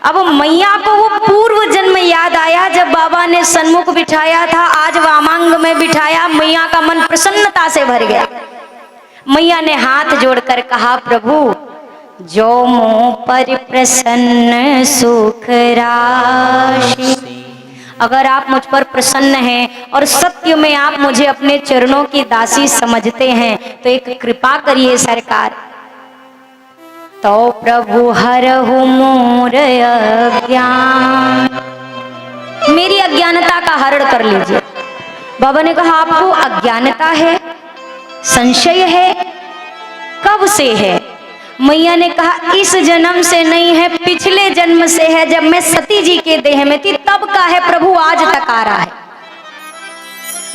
अब मैया को वो पूर्व जन्म याद आया जब बाबा ने सन्मुख बिठाया था, आज वामांग में बिठाया। मैया का मन प्रसन्नता से भर गया। मैया ने हाथ जोड़कर कहा, प्रभु जो मोह पर प्रसन्न सुख राशि, अगर आप मुझ पर प्रसन्न हैं और सत्य में आप मुझे अपने चरणों की दासी समझते हैं तो एक कृपा करिए सरकार। तो प्रभु हरहु मोर अज्ञान, मेरी अज्ञानता का हरण कर लीजिए। बाबा ने कहा, आपको अज्ञानता है, संशय है, कब से है? मैया ने कहा, इस जन्म से नहीं है, पिछले जन्म से है। जब मैं सती जी के देह में थी तब का है प्रभु, आज तक आ रहा है।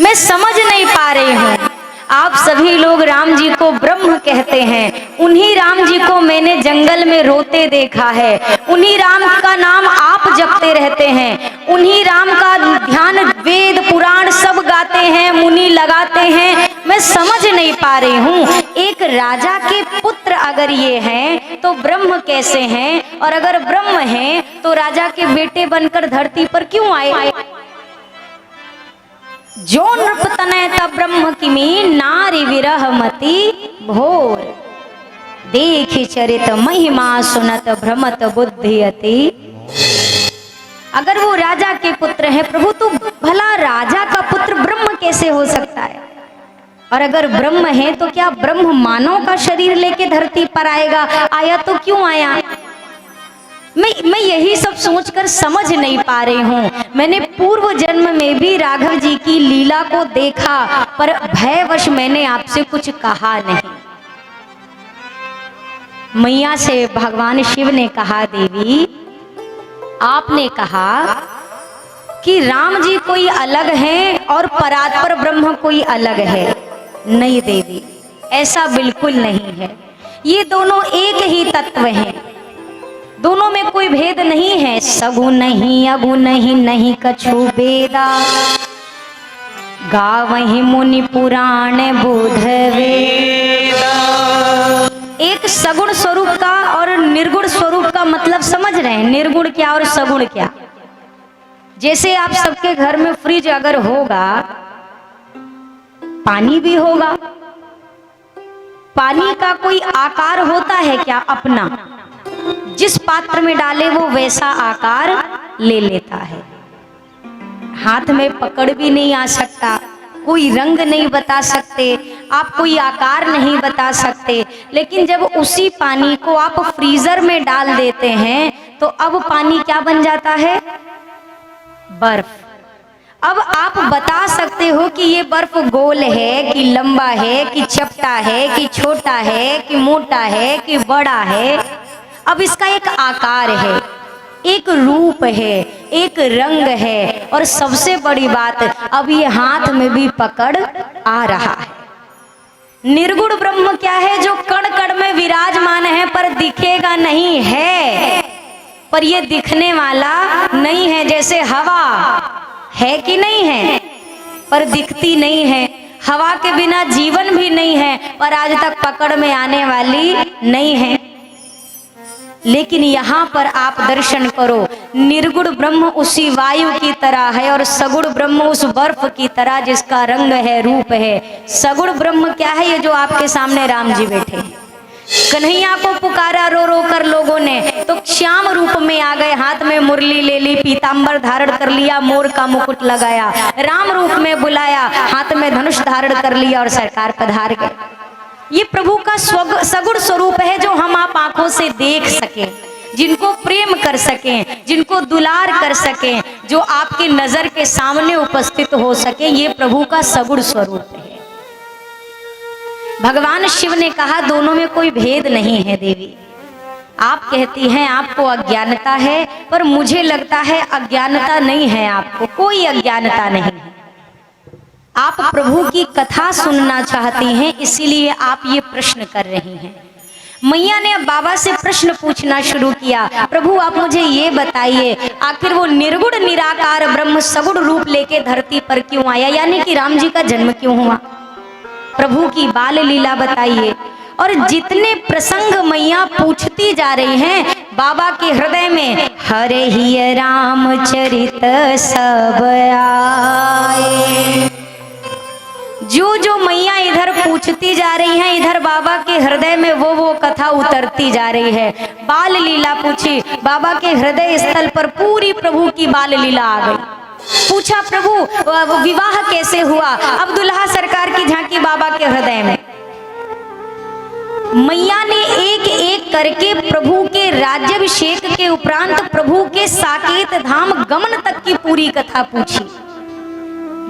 मैं समझ नहीं पा रही हूँ। आप सभी लोग राम जी को ब्रह्म कहते हैं, उन्हीं राम जी को मैंने जंगल में रोते देखा है। उन्हीं राम का नाम आप जपते रहते हैं, उन्हीं राम का ध्यान वेद पुराण सब गाते हैं, मुनि लगाते हैं। मैं समझ नहीं पा रही हूँ, एक राजा के पुत्र अगर ये हैं तो ब्रह्म कैसे हैं, और अगर ब्रह्म हैं तो राजा के बेटे बनकर धरती पर क्यों आए? जो नृप तनय तब ब्रह्म किमी, नारी विरह मति भोर। देखि चरित महिमा सुनत भ्रमत बुद्धि अति। अगर वो राजा के पुत्र है प्रभु, तो भला राजा का पुत्र ब्रह्म कैसे हो सकता है? और अगर ब्रह्म है तो क्या ब्रह्म मानव का शरीर लेके धरती पर आएगा? आया तो क्यों आया? मैं यही सब सोचकर समझ नहीं पा रही हूँ। मैंने पूर्व जन्म में भी राघव जी की लीला को देखा, पर भयवश मैंने आपसे कुछ कहा नहीं। मैया से भगवान शिव ने कहा, देवी आपने कहा कि राम जी कोई अलग हैं और परात्पर ब्रह्म कोई अलग है। नहीं देवी, ऐसा बिल्कुल नहीं है। ये दोनों एक ही तत्व हैं, दोनों में कोई भेद नहीं है। सगुन नहीं अगुन नहीं, नहीं कछु बेदा, गावहि मुनि पुराण बोध वेदा। एक सगुण स्वरूप का और निर्गुण स्वरूप का मतलब समझ रहे हैं? निर्गुण क्या और सगुण क्या? जैसे आप सबके घर में फ्रिज अगर होगा, पानी भी होगा, पानी का कोई आकार होता है क्या? अपना, जिस पात्र में डाले वो वैसा आकार ले लेता है। हाथ में पकड़ भी नहीं आ सकता, कोई रंग नहीं बता सकते आप, कोई आकार नहीं बता सकते। लेकिन जब उसी पानी को आप फ्रीजर में डाल देते हैं तो अब पानी क्या बन जाता है? बर्फ। अब आप बता सकते हो कि ये बर्फ गोल है कि लंबा है कि चपटा है कि छोटा है कि मोटा है कि बड़ा है। अब इसका एक आकार है, एक रूप है, एक रंग है, और सबसे बड़ी बात, अब ये हाथ में भी पकड़ आ रहा है। निर्गुण ब्रह्म क्या है? जो कण कण में विराजमान है पर दिखेगा नहीं है, पर ये दिखने वाला नहीं है। जैसे हवा है कि नहीं है, पर दिखती नहीं है। हवा के बिना जीवन भी नहीं है, पर आज तक पकड़ में आने वाली नहीं है। लेकिन यहाँ पर आप दर्शन करो, निर्गुण ब्रह्म उसी वायु की तरह है और सगुण ब्रह्म उस बर्फ की तरह जिसका रंग है, रूप है। सगुण ब्रह्म क्या है? ये जो आपके सामने राम जी बैठे हैं। कन्हैया को पुकारा रो रो कर लोगों ने, तो श्याम रूप में आ गए, हाथ में मुरली ले ली, पीतांबर धारण कर लिया, मोर का मुकुट लगाया। राम रूप में बुलाया, हाथ में धनुष धारण कर लिया और सरकार पधार गए। ये प्रभु का सगुण स्वरूप है जो हम आप आंखों से देख सकें, जिनको प्रेम कर सकें, जिनको दुलार कर सकें, जो आपकी नजर के सामने उपस्थित हो सके। ये प्रभु का सगुण स्वरूप है। भगवान शिव ने कहा, दोनों में कोई भेद नहीं है देवी। आप कहती हैं आपको अज्ञानता है, पर मुझे लगता है अज्ञानता नहीं है, आपको कोई अज्ञानता नहीं है। आप प्रभु की कथा सुनना चाहती हैं, इसीलिए आप ये प्रश्न कर रही हैं। मैया ने अब बाबा से प्रश्न पूछना शुरू किया, प्रभु आप मुझे ये बताइए, आखिर वो निर्गुण निराकार ब्रह्म सगुण रूप लेके धरती पर क्यों आया? यानी कि राम जी का जन्म क्यों हुआ? प्रभु की बाल लीला बताइए। और जितने प्रसंग मैया पूछती जा रही हैं, बाबा के हृदय में हरे ही रामचरित सब आए। जो जो मैया इधर पूछती जा रही हैं, इधर बाबा के हृदय में वो कथा उतरती जा रही है। बाल लीला पूछी, बाबा के हृदय स्थल पर पूरी प्रभु की बाल लीला आ गई। पूछा प्रभु विवाह कैसे हुआ, अब दुल्हा सरकार की झांकी बाबा के हृदय में। मैया ने एक एक करके प्रभु के राज्याभिषेक के उपरांत प्रभु के साकेत धाम गमन तक की पूरी कथा पूछी।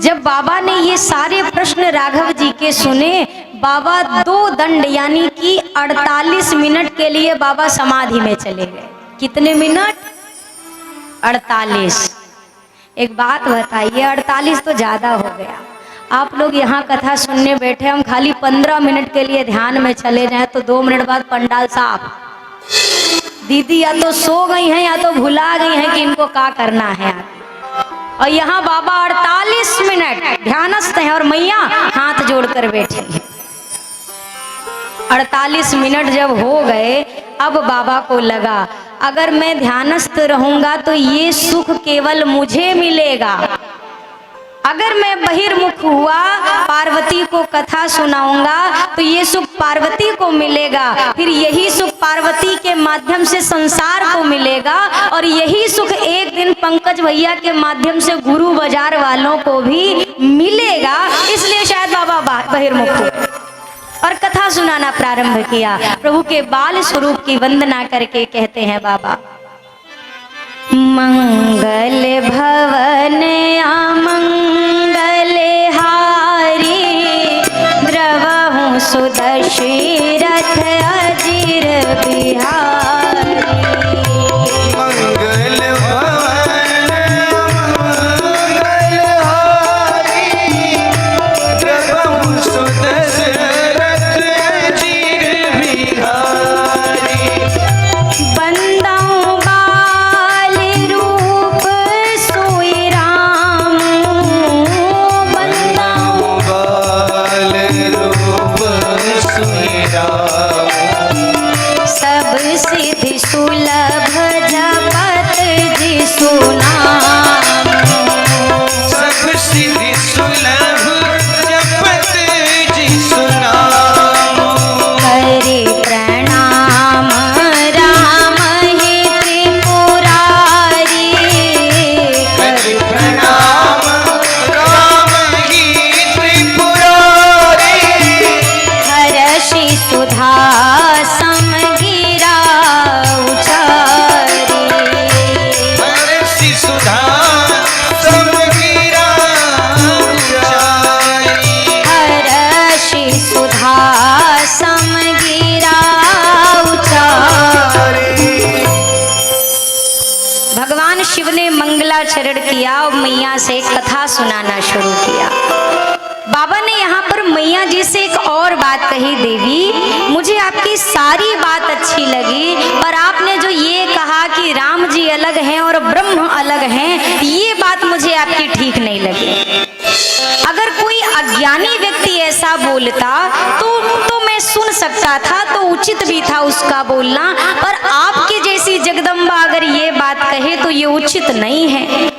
जब बाबा ने ये सारे प्रश्न राघव जी के सुने, बाबा 2 दंड यानी कि 48 मिनट के लिए बाबा समाधि में चले गए। कितने मिनट? 48। एक बात बताइए, 48 तो ज्यादा हो गया। आप लोग यहाँ कथा सुनने बैठे, हम खाली 15 मिनट के लिए ध्यान में चले जाएं तो 2 मिनट बाद पंडाल साफ। दीदी या तो सो गई हैं या तो भुला गई हैं कि इनको क्या करना है। और यहाँ बाबा 48 मिनट ध्यानस्थ हैं और मैया हाथ जोड़कर बैठी है। 48 मिनट जब हो गए, अब बाबा को लगा अगर मैं ध्यानस्थ रहूंगा तो ये सुख केवल मुझे मिलेगा। अगर मैं बहिर्मुख हुआ, पार्वती को कथा सुनाऊंगा तो ये सुख पार्वती को मिलेगा, फिर यही सुख पार्वती के माध्यम से संसार को मिलेगा, और यही सुख एक दिन पंकज भैया के माध्यम से गुरु बाजार वालों को भी मिलेगा। इसलिए शायद बाबा बहिर्मुख हुए और कथा सुनाना प्रारंभ किया। प्रभु के बाल स्वरूप की वंदना करके कहते हैं बाबा, मंगल भवन अमंगल हारी, द्रवहु सुदशरथ अजीर बिहारी। मंगल भवन अमंगल हारी, द्रवहु सुदशरथ अजीर बिहारी। बंदाऊं बाल रूप सोई राम, बंदाऊं बाल रूप सोई राम। सब सिद्धि सुलभ जपत जिसु नाम, सब सिद्धि सुलभ जपत जिसु नाम। हरि प्रणाम राम ही त्रिपुरारी, हरि प्रणाम राम ही त्रिपुरारी। हरषि सुधा समगिरा उचारी, हरषि सुधा समगिरा उचारी। हरषि सुधा समगिरा उचारी। भगवान शिव ने मंगलाचरण किया और मैया से कथा सुनाना शुरू किया। बाबा ने यहाँ पर मैया जी से एक और बात कही, देवी मुझे आपकी सारी बात अच्छी लगी, पर आपने जो ये कहा कि राम जी अलग हैं और ब्रह्म अलग हैं, ये बात मुझे आपकी ठीक नहीं लगी। अगर कोई अज्ञानी व्यक्ति ऐसा बोलता तो मैं सुन सकता था, तो उचित भी था उसका बोलना, पर आपकी जैसी जगदम्बा अगर ये बात कहे तो ये उचित नहीं है।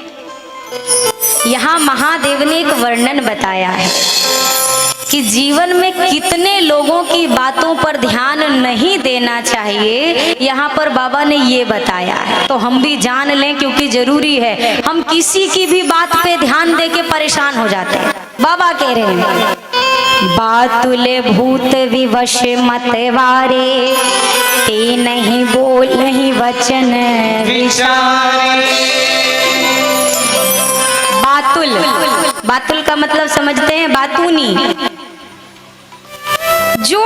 यहाँ महादेव ने एक वर्णन बताया है कि जीवन में कितने लोगों की बातों पर ध्यान नहीं देना चाहिए, यहाँ पर बाबा ने ये बताया है। तो हम भी जान लें क्योंकि जरूरी है, हम किसी की भी बात पे ध्यान दे के परेशान हो जाते हैं। बाबा कह रहे हैं, बातुले भूत विवश मतवारे, ते नहीं बोल नहीं वचन विचारे। बातुल, बातुल का मतलब समझते हैं, बातूनी, जो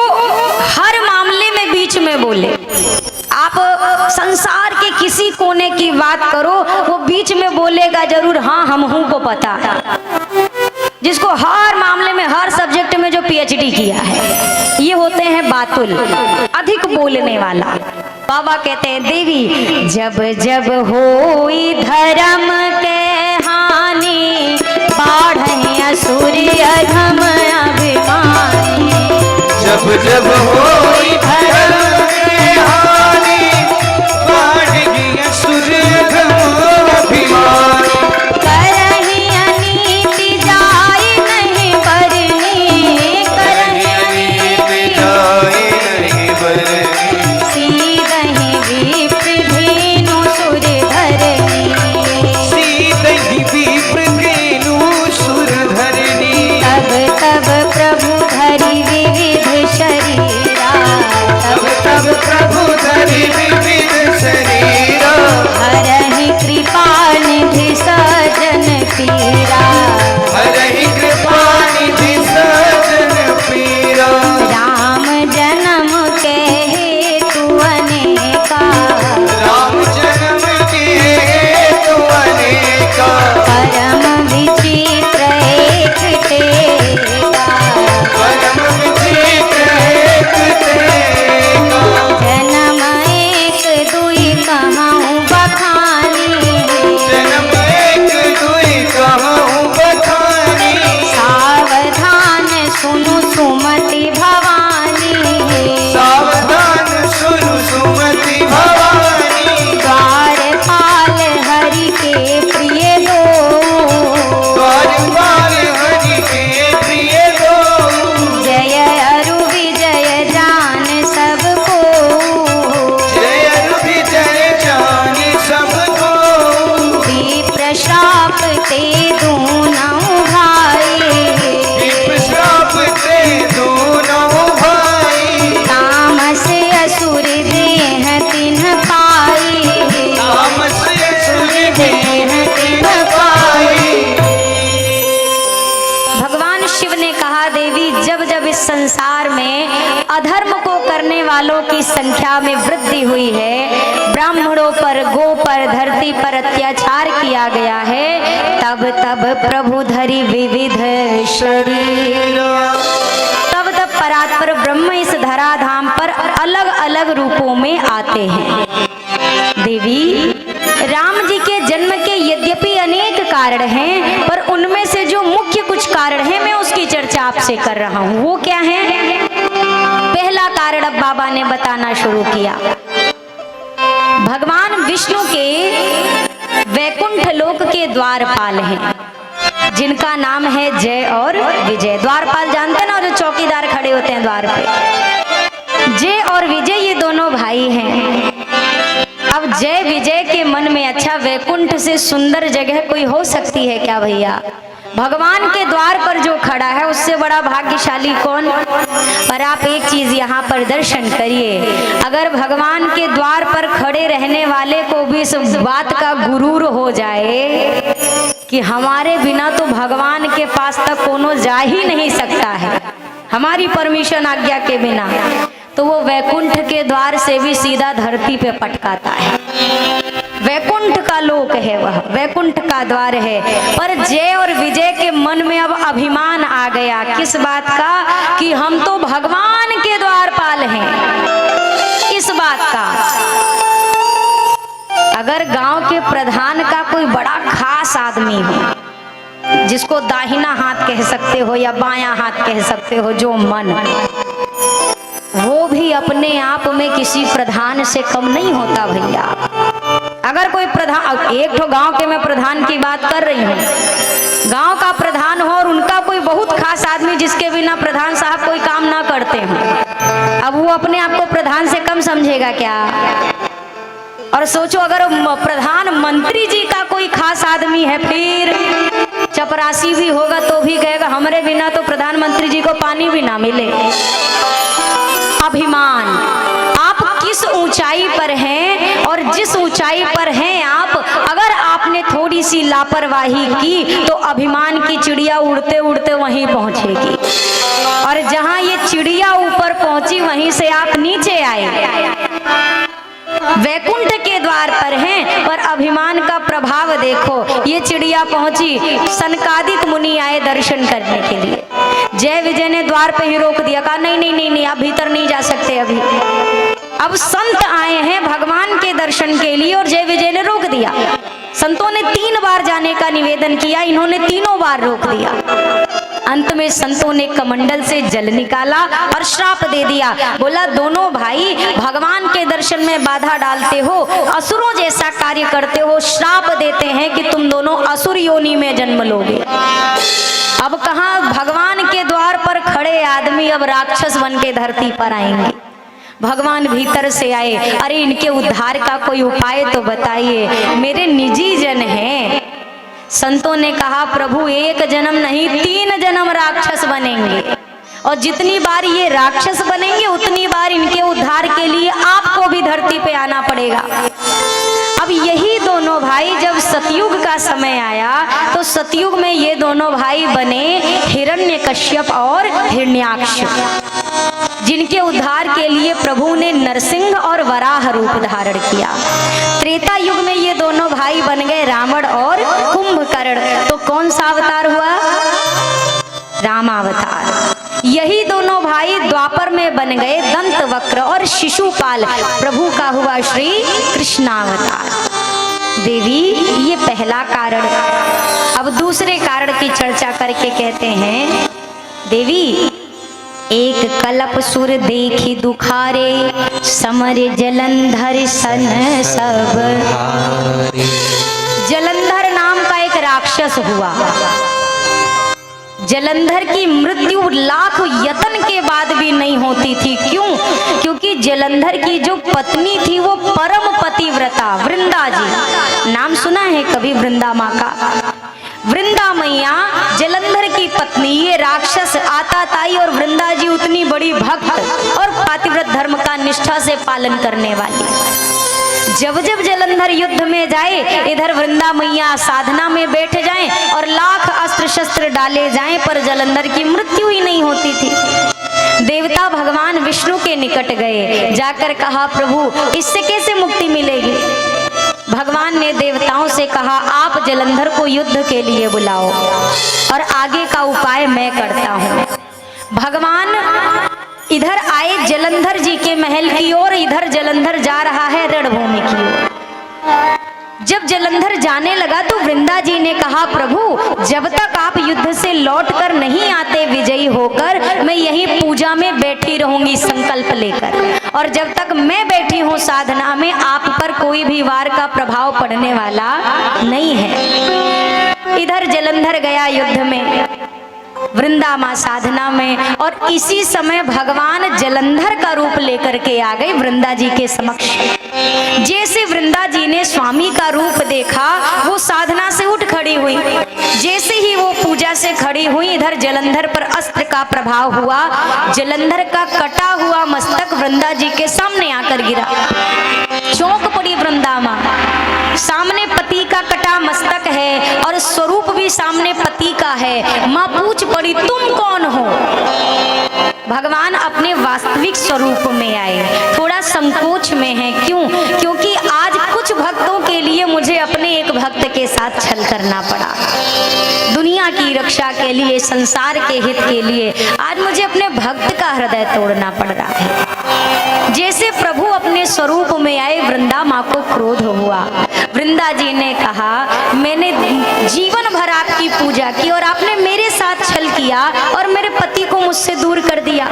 हर मामले में बीच में बोले। आप संसार के किसी कोने की बात करो, वो बीच में बोलेगा जरूर, हाँ हम हूं को पता है। जिसको हर मामले में हर सब्जेक्ट में जो पीएचडी किया है, ये होते हैं बातुल, अधिक बोलने वाला। बाबा कहते हैं, देवी जब जब होई धर्म के हानि, बाढ़ असुर अधम अभिमानी। जब जब होई धर्म के हानि, बाढ़ असुर वालों की संख्या में वृद्धि हुई है, ब्राह्मणों पर, गो पर, धरती पर अत्याचार किया गया है, तब तब प्रभु धरि विविध शरीर, तब तब परात्पर ब्रह्म इस धराधाम पर अलग अलग रूपों में आते हैं। देवी, राम जी के जन्म के यद्यपि अनेक कारण हैं, पर उनमें से जो मुख्य कुछ कारण हैं मैं उसकी चर्चा आपसे कर रहा हूँ। वो क्या है? पहला कारण अब बाबा ने बताना शुरू किया। भगवान विष्णु के वैकुंठ लोक के द्वारपाल हैं, जिनका नाम है जय और विजय। द्वारपाल जानते ना, जो चौकीदार खड़े होते हैं द्वार पे। जय और विजय ये दोनों भाई हैं। अब जय विजय के मन में, अच्छा वैकुंठ से सुंदर जगह कोई हो सकती है क्या भैया? भगवान के द्वार पर जो खड़ा है उससे बड़ा भाग्यशाली कौन? पर आप एक चीज यहाँ पर दर्शन करिए, अगर भगवान के द्वार पर खड़े रहने वाले को भी इस बात का गुरूर हो जाए कि हमारे बिना तो भगवान के पास तक कोनो जा ही नहीं सकता है, हमारी परमिशन आज्ञा के बिना, तो वो वैकुंठ के द्वार से भी सीधा धरती पे पटकाता है। वैकुंठ का लोक है वह, वैकुंठ का द्वार है। पर जय और विजय के मन में अब अभिमान आ गया, किस बात का? कि हम तो भगवान के द्वारपाल हैं, इस बात का। अगर गांव के प्रधान का कोई बड़ा खास आदमी हो, जिसको दाहिना हाथ कह सकते हो या बायां हाथ कह सकते हो, जो मन, वो भी अपने आप में किसी प्रधान से कम नहीं होता भैया। अगर कोई प्रधान, एक तो गांव के मैं प्रधान की बात कर रही हूँ, गांव का प्रधान हो और उनका कोई बहुत खास आदमी जिसके बिना प्रधान साहब कोई काम ना करते हो, अब वो अपने आप को प्रधान से कम समझेगा क्या? और सोचो अगर प्रधानमंत्री जी का कोई खास आदमी है, फिर चपरासी भी होगा तो भी कहेगा हमारे बिना तो प्रधानमंत्री जी को पानी भी ना मिले। अभिमान, आप किस ऊंचाई पर हैं और जिस ऊंचाई पर हैं आप, अगर आपने थोड़ी सी लापरवाही की तो अभिमान की चिड़िया उड़ते उड़ते वहीं पहुंचेगी, और जहां ये चिड़िया ऊपर पहुंची वहीं से आप नीचे आए। वैकुंठ के द्वार पर हैं, पर अभिमान का प्रभाव देखो। ये चिड़िया पहुंची, सनकादिक मुनि आए दर्शन करने के लिए, जय विजय ने द्वार पे ही रोक दिया, कहा नहीं नहीं नहीं नहीं, आप भीतर नहीं जा सकते अभी। अब संत आए हैं भगवान के दर्शन के लिए और जय विजय ने रोक दिया। संतों ने 3 बार जाने का निवेदन किया, इन्होंने तीनों बार रोक दिया। अंत में संतों ने कमंडल से जल निकाला और श्राप दे दिया, बोला दोनों भाई भगवान के दर्शन में बाधा डालते हो, असुरों जैसा कार्य करते हो, श्राप देते हैं कि तुम दोनों असुर योनि में जन्म लोगे। अब कहाँ भगवान के द्वार पर खड़े आदमी अब राक्षस बन के धरती पर आएंगे। भगवान भीतर से आए, अरे इनके उद्धार का कोई उपाय तो बताइए, मेरे निजी जन हैं। संतों ने कहा प्रभु 1 जन्म नहीं 3 जन्म राक्षस बनेंगे, और जितनी बार ये राक्षस बनेंगे उतनी बार इनके उद्धार के लिए आपको भी धरती पे आना पड़ेगा। अब यही दोनों भाई जब सतयुग का समय आया तो सतयुग में ये दोनों भाई बने हिरण्यकश्यप और हिरण्याक्ष, जिनके उद्धार के लिए प्रभु ने नरसिंह और वराह रूप धारण किया। त्रेता युग में ये दोनों भाई बन गए रावण और कुंभकर्ण। तो कौन सा अवतार हुआ? रामावतार। यही दोनों भाई द्वापर में बन गए दंतवक्र और शिशुपाल, प्रभु का हुआ श्री कृष्णावतार। देवी, ये पहला कारण। अब दूसरे कारण की चर्चा करके कहते हैं, देवी एक कलप सुर देखी दुखारे, समर जलंधर सन सब। जलंधर नाम का एक राक्षस हुआ। जलंधर की मृत्यु लाख यत्न के बाद भी नहीं होती थी। क्यों? क्योंकि जलंधर की जो पत्नी थी वो परम पतिव्रता वृंदा जी, नाम सुना है कभी वृंदा माँ का? वृंदा मैया जलंधर की पत्नी, ये राक्षस आताताई और वृंदा जी उतनी बड़ी भक्त और पातिव्रत धर्म का निष्ठा से पालन करने वाली। जब जब जलंधर युद्ध में जाए, इधर वृंदा मैया साधना में बैठ जाएं और लाख अस्त्र शस्त्र डाले जाएं, पर जलंधर की मृत्यु ही नहीं होती थी। देवता भगवान विष्णु के निकट गए, जाकर कहा प्रभु इससे कैसे मुक्ति मिलेगी। भगवान ने देवताओं से कहा आप जलंधर को युद्ध के लिए बुलाओ और आगे का उपाय मैं करता हूँ। भगवान इधर आए जलंधर जी के महल की ओर, इधर जलंधर जा रहा है रणभूमि की ओर। जब जलंधर जाने लगा तो वृंदा जी ने कहा प्रभु जब तक आप युद्ध से लौटकर नहीं आते विजयी होकर, मैं यहीं पूजा में बैठी रहूंगी संकल्प लेकर, और जब तक मैं बैठी हूँ साधना में आप पर कोई भी वार का प्रभाव पड़ने वाला नहीं है। इधर जलंधर गया युद्ध में, वृंदा माँ साधना में, और इसी समय भगवान जलंधर का रूप लेकर के आ गए वृंदा जी के समक्ष। जैसे वृंदा जी ने स्वामी का रूप देखा वो साधना से उठ खड़ी हुई। जैसे ही वो पूजा से खड़ी हुई इधर जलंधर पर अस्त्र का प्रभाव हुआ। जलंधर का कटा हुआ मस्तक वृंदा जी के सामने आकर गिरा। चौंक पड़ी वृंदा माँ, सामने पति का कटा मस्तक है और स्वरूप भी सामने पति का है। माँ पूछ पड़ी तुम कौन हो। भगवान अपने वास्तविक स्वरूप में आए, थोड़ा संकोच में है। क्यों? क्योंकि आज कुछ भक्तों के लिए मुझे अपने एक भक्त के साथ छल करना पड़ा। दुनिया की रक्षा के लिए, संसार के हित के लिए आज मुझे अपने भक्त का हृदय तोड़ना पड़ रहा है। जैसे प्रभु अपने स्वरूप में आए वृंदा माँ को क्रोध हुआ। वृंदा जी ने कहा मैंने जीवन भर आपकी पूजा की और आपने मेरे साथ छल किया और मेरे पति को मुझसे दूर कर दिया।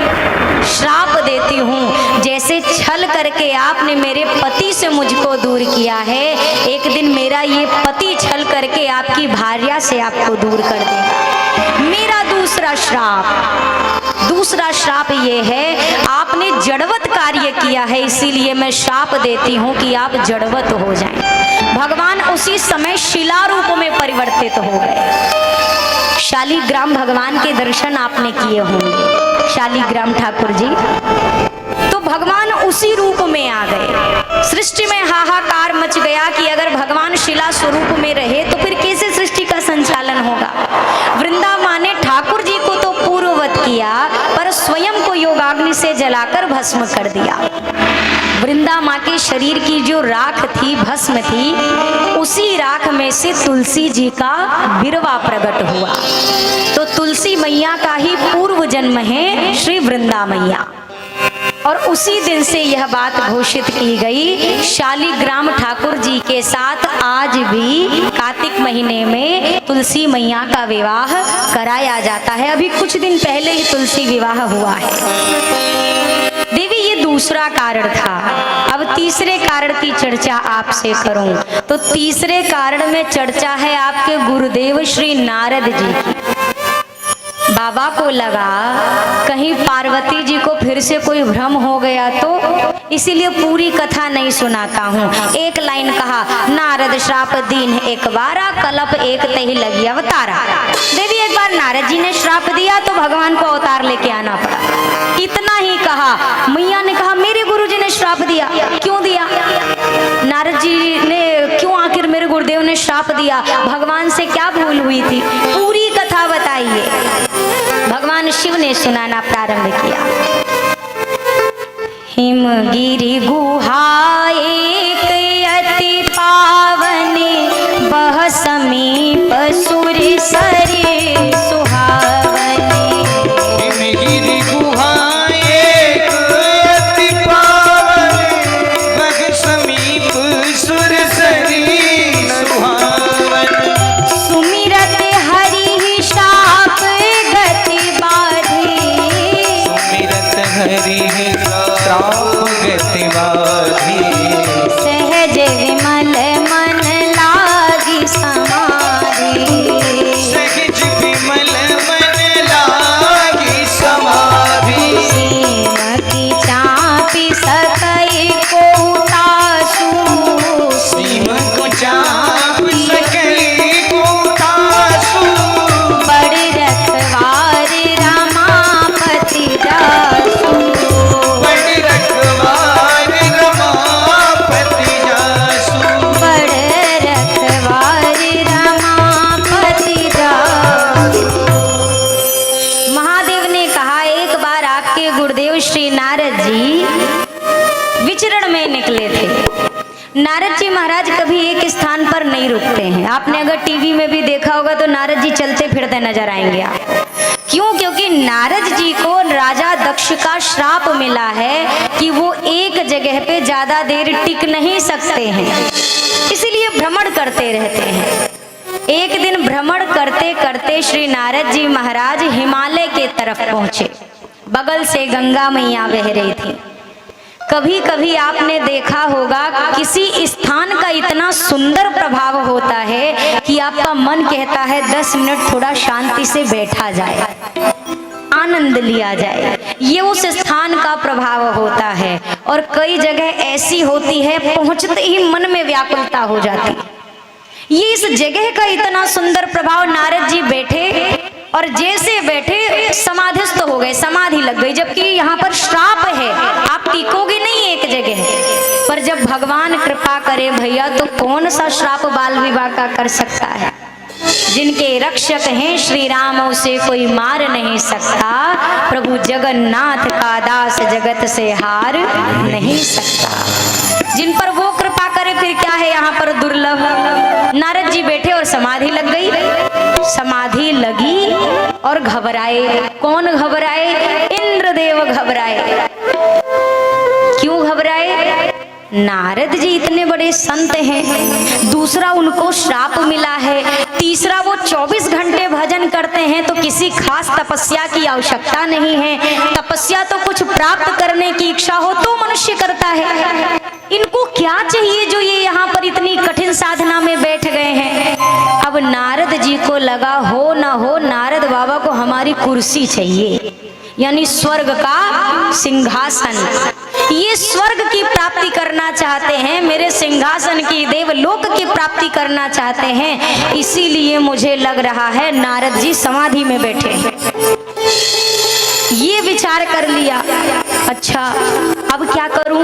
श्राप देती हूँ, जैसे छल करके आपने मेरे पति से मुझको दूर किया है, एक दिन मेरा ये पति छल करके आपकी भार्या से आपको दूर कर देगा। मेरा दूसरा श्राप ये है आपने जड़वत कार्य किया है, इसीलिए मैं श्राप देती हूँ कि आप जड़वत हो जाएं। भगवान उसी समय शिला रूप में परिवर्तित हो गए। शालिग्राम भगवान के दर्शन आपने किए होंगे, शालिग्राम ठाकुर जी। तो भगवान उसी रूप में आ गए। सृष्टि में हाहाकार मच गया कि अगर भगवान शिला स्वरूप में रहे तो फिर कैसे सृष्टि का संचालन होगा। वृंदा माँ ने ठाकुर जी को तो पूर्ववत किया पर स्वयं को योगाग्नि से जलाकर भस्म कर दिया। वृंदा माँ के शरीर की जो राख थी, भस्म थी, उसी राख में से तुलसी जी का बिरवा प्रकट हुआ। तो तुलसी मैया का ही पूर्व जन्म है श्री वृंदा मैया। और उसी दिन से यह बात घोषित की गई, शालिग्राम ठाकुर जी के साथ आज भी कार्तिक महीने में तुलसी मैया का विवाह कराया जाता है। अभी कुछ दिन पहले ही तुलसी विवाह हुआ है। देवी ये दूसरा कारण था। अब तीसरे कारण की चर्चा आपसे करूं तो तीसरे कारण में चर्चा है आपके गुरुदेव श्री नारद जी की। बाबा को लगा कहीं पार्वती जी को फिर से कोई भ्रम हो गया तो, इसीलिए पूरी कथा नहीं सुनाता हूँ। एक लाइन कहा, नारद श्राप दीन एक बारा, कलप एक तही लगी अवतारा। देवी एक बार नारद जी ने श्राप दिया तो भगवान को अवतार लेके आना पड़ा। इतना ही कहा। मैया ने कहा मेरे गुरु जी ने श्राप दिया। क्यों दिया? नारद जी ने क्यों आखिर मेरे गुरुदेव ने श्राप दिया? भगवान से क्या भूल हुई थी? पूरी कथा बताइए। भगवान शिव ने सुनाना प्रारंभ किया। हिमगिरि गुहा एक अति पावने, बह समीप सुर सरे सुहावने। हिमगिरि गुहा एक अति पावने, बह समीप सुर सरे सुहावने। सुमिरत हरि शाप गति बाधे, सुमिरत हरि श्राप गति बाधे। सहज विमल मन रुकते हैं। आपने अगर टीवी में भी देखा होगा तो नारद जी चलते फिरते नजर आएंगे आपको। क्यों? क्योंकि नारद जी को राजा दक्ष का श्राप मिला है कि वो एक जगह पे ज्यादा देर टिक नहीं सकते हैं, इसीलिए भ्रमण करते रहते हैं। एक दिन भ्रमण करते करते श्री नारद जी महाराज हिमालय के तरफ पहुंचे। बगल से गंगा मैया बह रही थी। कभी कभी आपने देखा होगा किसी स्थान का इतना सुंदर प्रभाव होता है कि आपका मन कहता है 10 मिनट थोड़ा शांति से बैठा जाए, आनंद लिया जाए। ये उस स्थान का प्रभाव होता है। और कई जगह ऐसी होती है पहुंचते ही मन में व्याकुलता हो जाती है। ये इस जगह का इतना सुंदर प्रभाव। नारद जी बैठे और जैसे बैठे समाधिस्थ हो गए, समाधि लग गई, जबकि यहाँ पर श्राप है, आप टिकोगे नहीं एक जगह। पर जब भगवान कृपा करे भैया तो कौन सा श्राप बाल विवाह का कर सकता है? जिनके रक्षक हैं श्री राम उसे कोई मार नहीं सकता, प्रभु जगन्नाथ का दास जगत से हार नहीं सकता। जिन पर वो कृपा करे फिर क्या है यहाँ पर दुर्लभ। नारद जी बैठे और समाधि लग गई। समाधि लगी और घबराए। कौन घबराए? इंद्रदेव घबराए। क्यों घबराए? नारद जी इतने बड़े संत हैं, दूसरा उनको श्राप मिला है, तीसरा वो 24 घंटे भजन करते हैं तो किसी खास तपस्या की आवश्यकता नहीं है। तपस्या तो कुछ प्राप्त करने की इच्छा हो तो मनुष्य करता है। इनको क्या चाहिए जो ये यहाँ पर इतनी कठिन साधना में बैठ गए हैं? अब नारद जी को लगा हो ना हो नारद बाबा को हमारी कुर्सी चाहिए, यानी स्वर्ग का सिंहासन। ये स्वर्ग की प्राप्ति करना चाहते हैं, मेरे सिंहासन की देवलोक की प्राप्ति करना चाहते हैं, इसीलिए मुझे लग रहा है नारद जी समाधि में बैठे हैं। ये विचार कर लिया, अच्छा अब क्या करूं?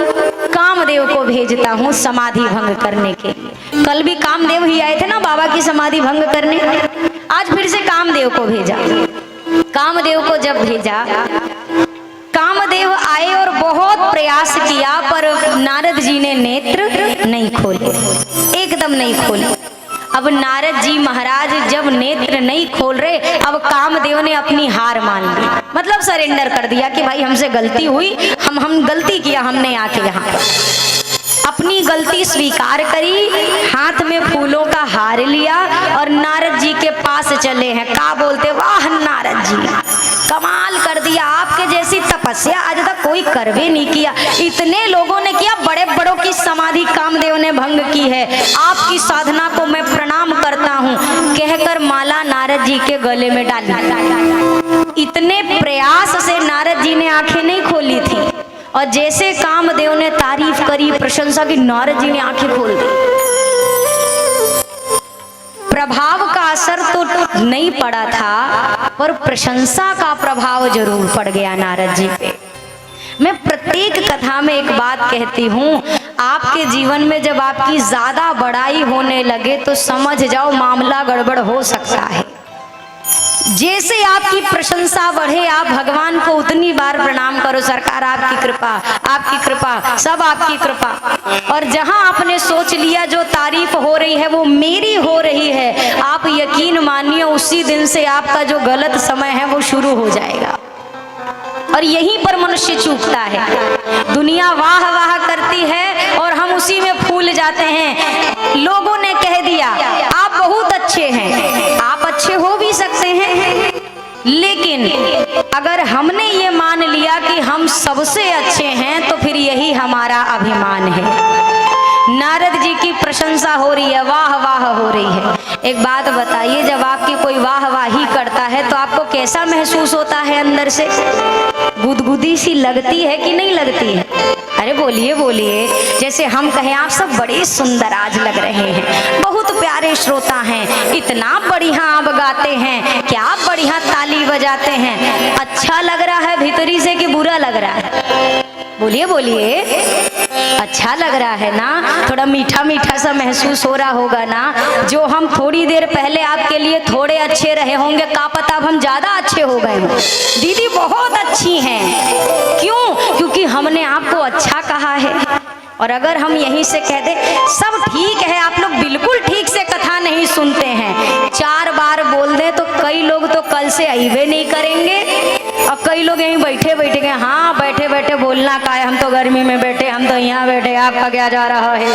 कामदेव को भेजता हूं समाधि भंग करने के लिए। कल भी कामदेव ही आए थे ना बाबा की समाधि भंग करने, आज फिर से कामदेव को भेजा। कामदेव को जब भेजा, कामदेव आए और बहुत प्रयास किया पर नारद जी ने नेत्र नहीं खोले, एकदम नहीं खोले। अब नारद जी महाराज जब नेत्र नहीं खोल रहे, अब कामदेव ने अपनी हार मान ली, मतलब सरेंडर कर दिया कि भाई हमसे गलती हुई, हम गलती किया, हमने आके यहाँ अपनी गलती स्वीकार करी, हाथ में फूलों का हार लिया और नारद जी के पास चले हैं। का बोलते, वाह नारद जी कमाल कर दिया, आपके जैसी तपस्या आज तक कोई करवे नहीं किया। इतने लोगों ने किया, बड़े बड़ों की समाधि कामदेव ने भंग की है, आपकी साधना को मैं प्रणाम करता हूँ, कहकर माला नारद जी के गले में डाली। इतने प्रयास से नारद जी ने आंखें नहीं खोली थी और जैसे कामदेव ने तारीफ करी, प्रशंसा की, नारद जी ने आंखें खोल दी। प्रभाव का असर तो नहीं पड़ा था पर प्रशंसा का प्रभाव जरूर पड़ गया नारद जी पे। मैं प्रत्येक कथा में एक बात कहती हूँ, आपके जीवन में जब आपकी ज्यादा बड़ाई होने लगे तो समझ जाओ मामला गड़बड़ हो सकता है। जैसे आपकी प्रशंसा बढ़े आप भगवान को उतनी बार प्रणाम करो, सरकार आपकी कृपा, आपकी कृपा, सब आपकी कृपा। और जहां आपने सोच लिया जो तारीफ हो रही है वो मेरी हो रही है, आप यकीन मानिए उसी दिन से आपका जो गलत समय है वो शुरू हो जाएगा। और यहीं पर मनुष्य चूकता है। दुनिया वाह वाह करती है और हम उसी में फूल जाते हैं। लोगों ने कह दिया आप बहुत अच्छे हैं, आप अच्छे हो भी सकते हैं, लेकिन अगर हमने ये मान लिया कि हम सबसे अच्छे हैं तो फिर यही हमारा अभिमान है। नारद जी की प्रशंसा हो रही है, वाह वाह हो रही है। एक बात बताइए, जब आपकी कोई वाह वाही करता है तो आपको कैसा महसूस होता है? अंदर से गुदगुदी सी लगती है कि नहीं लगती है? अरे बोलिए बोलिए। जैसे हम कहें आप सब बड़े सुंदर आज लग रहे हैं, बहुत प्यारे श्रोता हैं, इतना बढ़िया आप गाते हैं, क्या बढ़िया ताली बजाते हैं, अच्छा लग रहा है भीतरी से कि बुरा लग रहा है? बोलिए बोलिए। अच्छा लग रहा है ना? थोड़ा मीठा मीठा सा महसूस हो रहा होगा ना? जो हम थोड़ी देर पहले आपके लिए थोड़े अच्छे रहे होंगे, क्या पता अब हम ज्यादा अच्छे हो गए हों। दीदी बहुत अच्छी हैं, क्यों? क्योंकि हमने आपको अच्छा कहा है। और अगर हम यहीं से कह दें सब ठीक है, आप लोग बिल्कुल ठीक से कथा नहीं सुनते हैं, 4 बार बोल दें तो कई लोग तो कल से आइवे नहीं करेंगे और कई लोग यहीं बैठे बैठे गए, हाँ बैठे बैठे बोलना का है, हम तो गर्मी में बैठे, हम तो यहाँ बैठे, आपका क्या जा रहा है।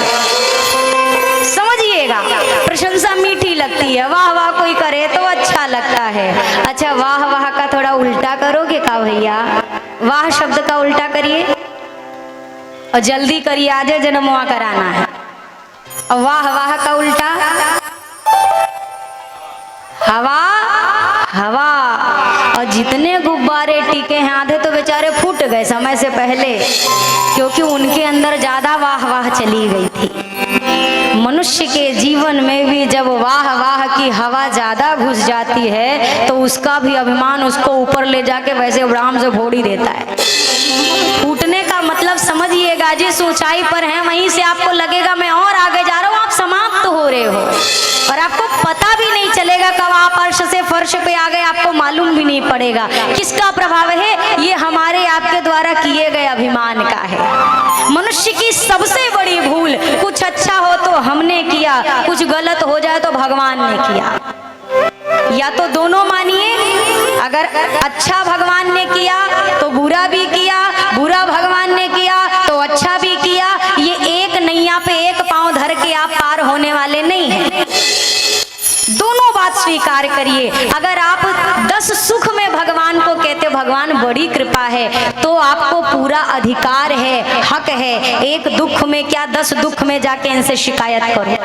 समझिएगा, प्रशंसा मीठी लगती है, वाह वाह कोई करे तो अच्छा लगता है। अच्छा, वाह वाह का थोड़ा उल्टा करोगे का भैया? वाह शब्द का उल्टा करिए और जल्दी करिए, आज जन्मवा कराना है। और वाह वाह का उल्टा हवा हवा। और जितने गुब्बारे टीके हैं आधे तो बेचारे फूट गए समय से पहले, क्योंकि उनके अंदर ज्यादा वाह वाह चली गई थी। मनुष्य के जीवन में भी जब वाह वाह की हवा ज्यादा घुस जाती है तो उसका भी अभिमान उसको ऊपर ले जाके वैसे आराम से फोड़ी देता है। फूटने का मतलब समझिएगा, जिस ऊंचाई पर हैं वहीं से आपको लगेगा मैं और आगे जा रहा हूँ, आप समाप्त हो रहे हो और आपको पता भी नहीं चलेगा कब आप अर्श से फर्श पे आ गए, आपको मालूम भी नहीं पड़ेगा। किसका प्रभाव है? ये हमारे आपके द्वारा किए गए अभिमान का है। मनुष्य की सबसे बड़ी भूल, कुछ अच्छा हो तो हमने किया, कुछ गलत हो जाए तो भगवान ने किया। या तो दोनों मानिए, अगर अच्छा भगवान ने किया तो बुरा भी किया, बुरा भगवान ने किया तो अच्छा भी किया। ये एक नैया पे एक पांव धर के आप पार होने वाले नहीं हैं। दोनों बात स्वीकार करिए। अगर आप 10 सुख में भगवान को कहते भगवान बड़ी कृपा है, तो आपको पूरा अधिकार है, हक है, एक दुख में क्या 10 दुख में जाके इनसे शिकायत करो।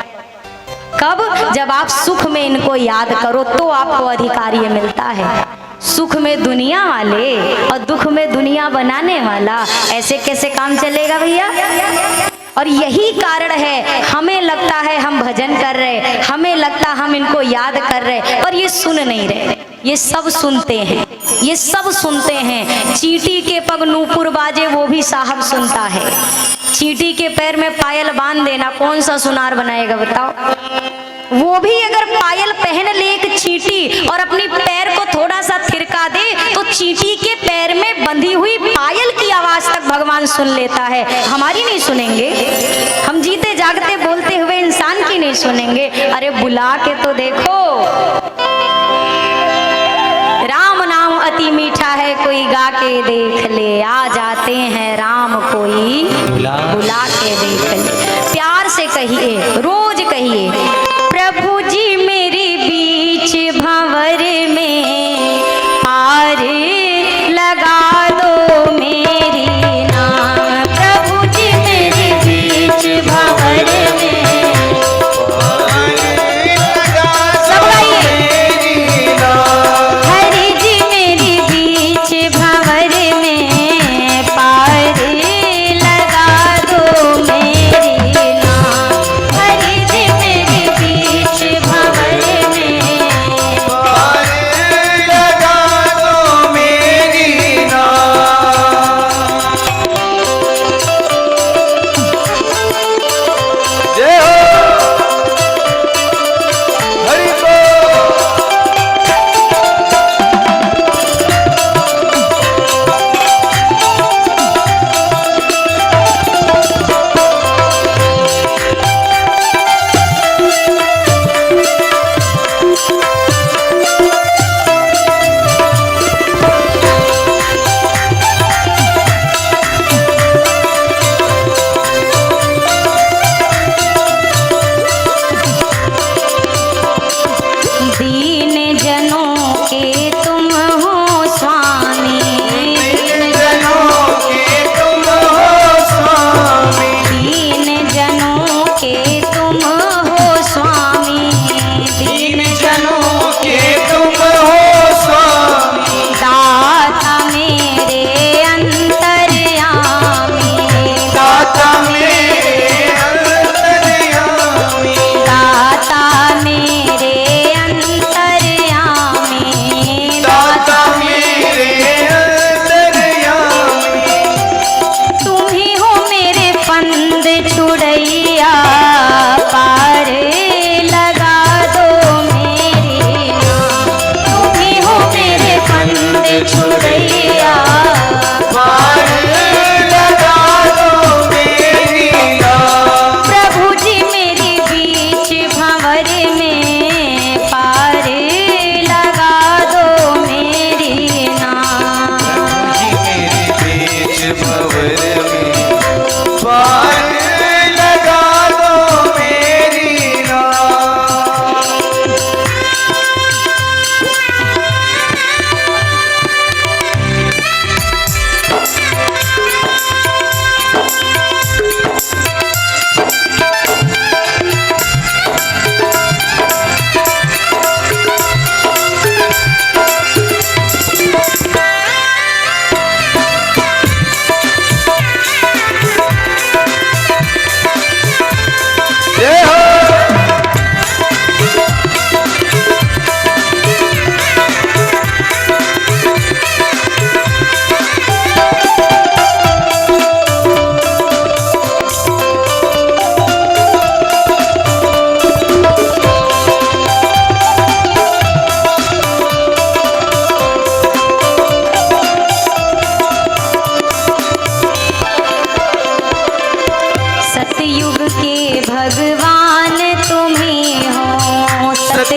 कब? जब आप सुख में इनको याद करो तो आपको अधिकार ये मिलता है। सुख में दुनिया वाले और दुख में दुनिया बनाने वाला, ऐसे कैसे काम चलेगा भैया? और यही कारण है, हमें लगता है हम भजन कर रहे, हमें लगता हम इनको याद कर रहे, और ये सुन नहीं रहे। ये सब सुनते हैं, ये सब सुनते हैं। चींटी के पग नूपुर बाजे वो भी साहब सुनता है। चींटी के पैर में पायल बांध देना, कौन सा सुनार बनाएगा बताओ? वो भी अगर पायल पहन ले एक चींटी और अपनी पैर को थोड़ा सा थिरका दे तो चींटी के पैर में बंधी हुई पायल की आवाज तक भगवान सुन लेता है। हमारी नहीं सुनेंगे? हम जीते जागते बोलते हुए इंसान की नहीं सुनेंगे? अरे बुला के तो देखो, राम नाम अति मीठा है, कोई गा के देख ले, आ जाते हैं राम कोई बुला के देख ले। प्यार से कहिए, रोज कहिए, प्रभु जी मेरी बीच भंवर में पार लगा दो मेरी नाम। प्रभु जी मेरी बीच भंवर में सब गाइए, हरि जी मेरी बीच भंवर में पार लगा दो मेरी नाम। हरि जी मेरी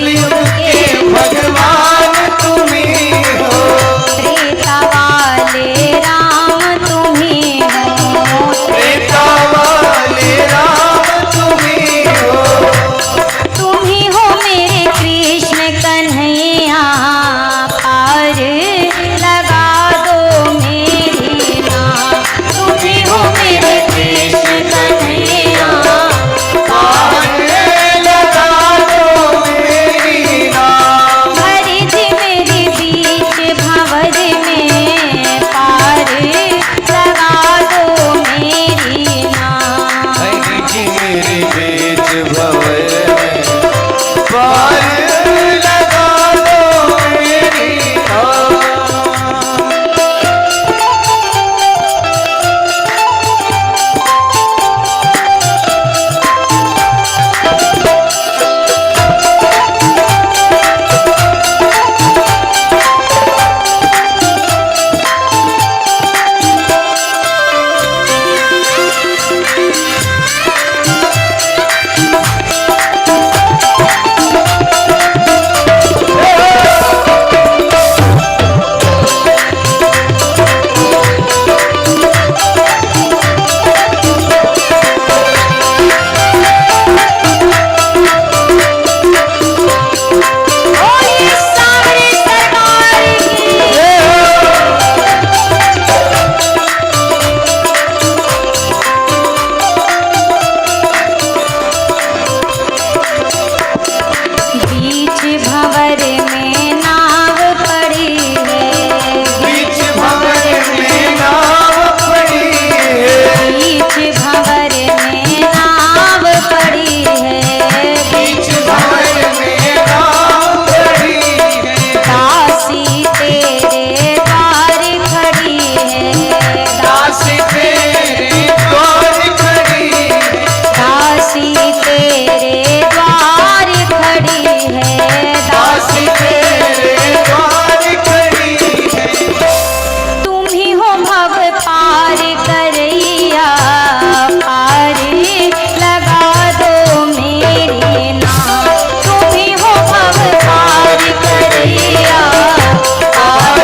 कलयुग के भगवान तुम्ही हो, त्रेता वाले राम तुम्ही हो, त्रेता वाले राम तुम्ही हो, तुम्ही हो मेरे कृष्ण कन्हैया, पार लगा दो मेरी नाव। तुम्ही हो मेरे कृष्ण कन्हैया, पार लगा दो मेरी नाव। हरि जी मेरी बीच भंवर में, पार लगा दो मेरी नाव। हरि जी मेरे बीच भंवर में, पार लगा दो मेरी नाव। बोलिए सावरे सरकार की। बीच भंवर में नाव पड़ी है, बीच भंवर में नाव पड़ी है, बीच भंवर में नाव पड़ी है, बीच भंवर में नाव पड़ी है। दासी तेरे द्वार खड़ी है, दासी तेरे द्वार खड़ी है, दासी तेरे द्वार खड़ी है, दासी तेरे द्वार खड़ी है। तुम ही हो भव पार करैया, पार लगा दो मेरी नाव। तुम ही हो भव पार करैया, पार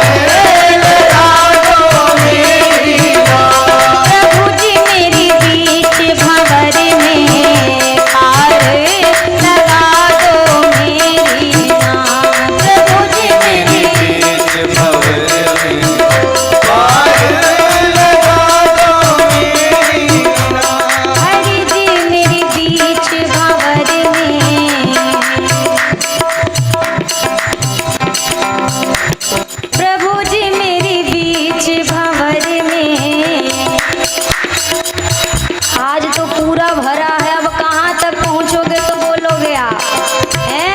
लगा दो मेरी नाव। प्रभु जी मेरी बीच भंवर में, पार लगा दो मेरी नाव। प्रभु जी मेरी बीच भंवर में, पार लगा दो मेरी नाव। हरि जी मेरी बीच भंवर में, प्रभु जी मेरी बीच भंवर में। आज तो पूरा भरा है, अब कहाँ तक पहुँचोगे तो बोलोगे आप हैं?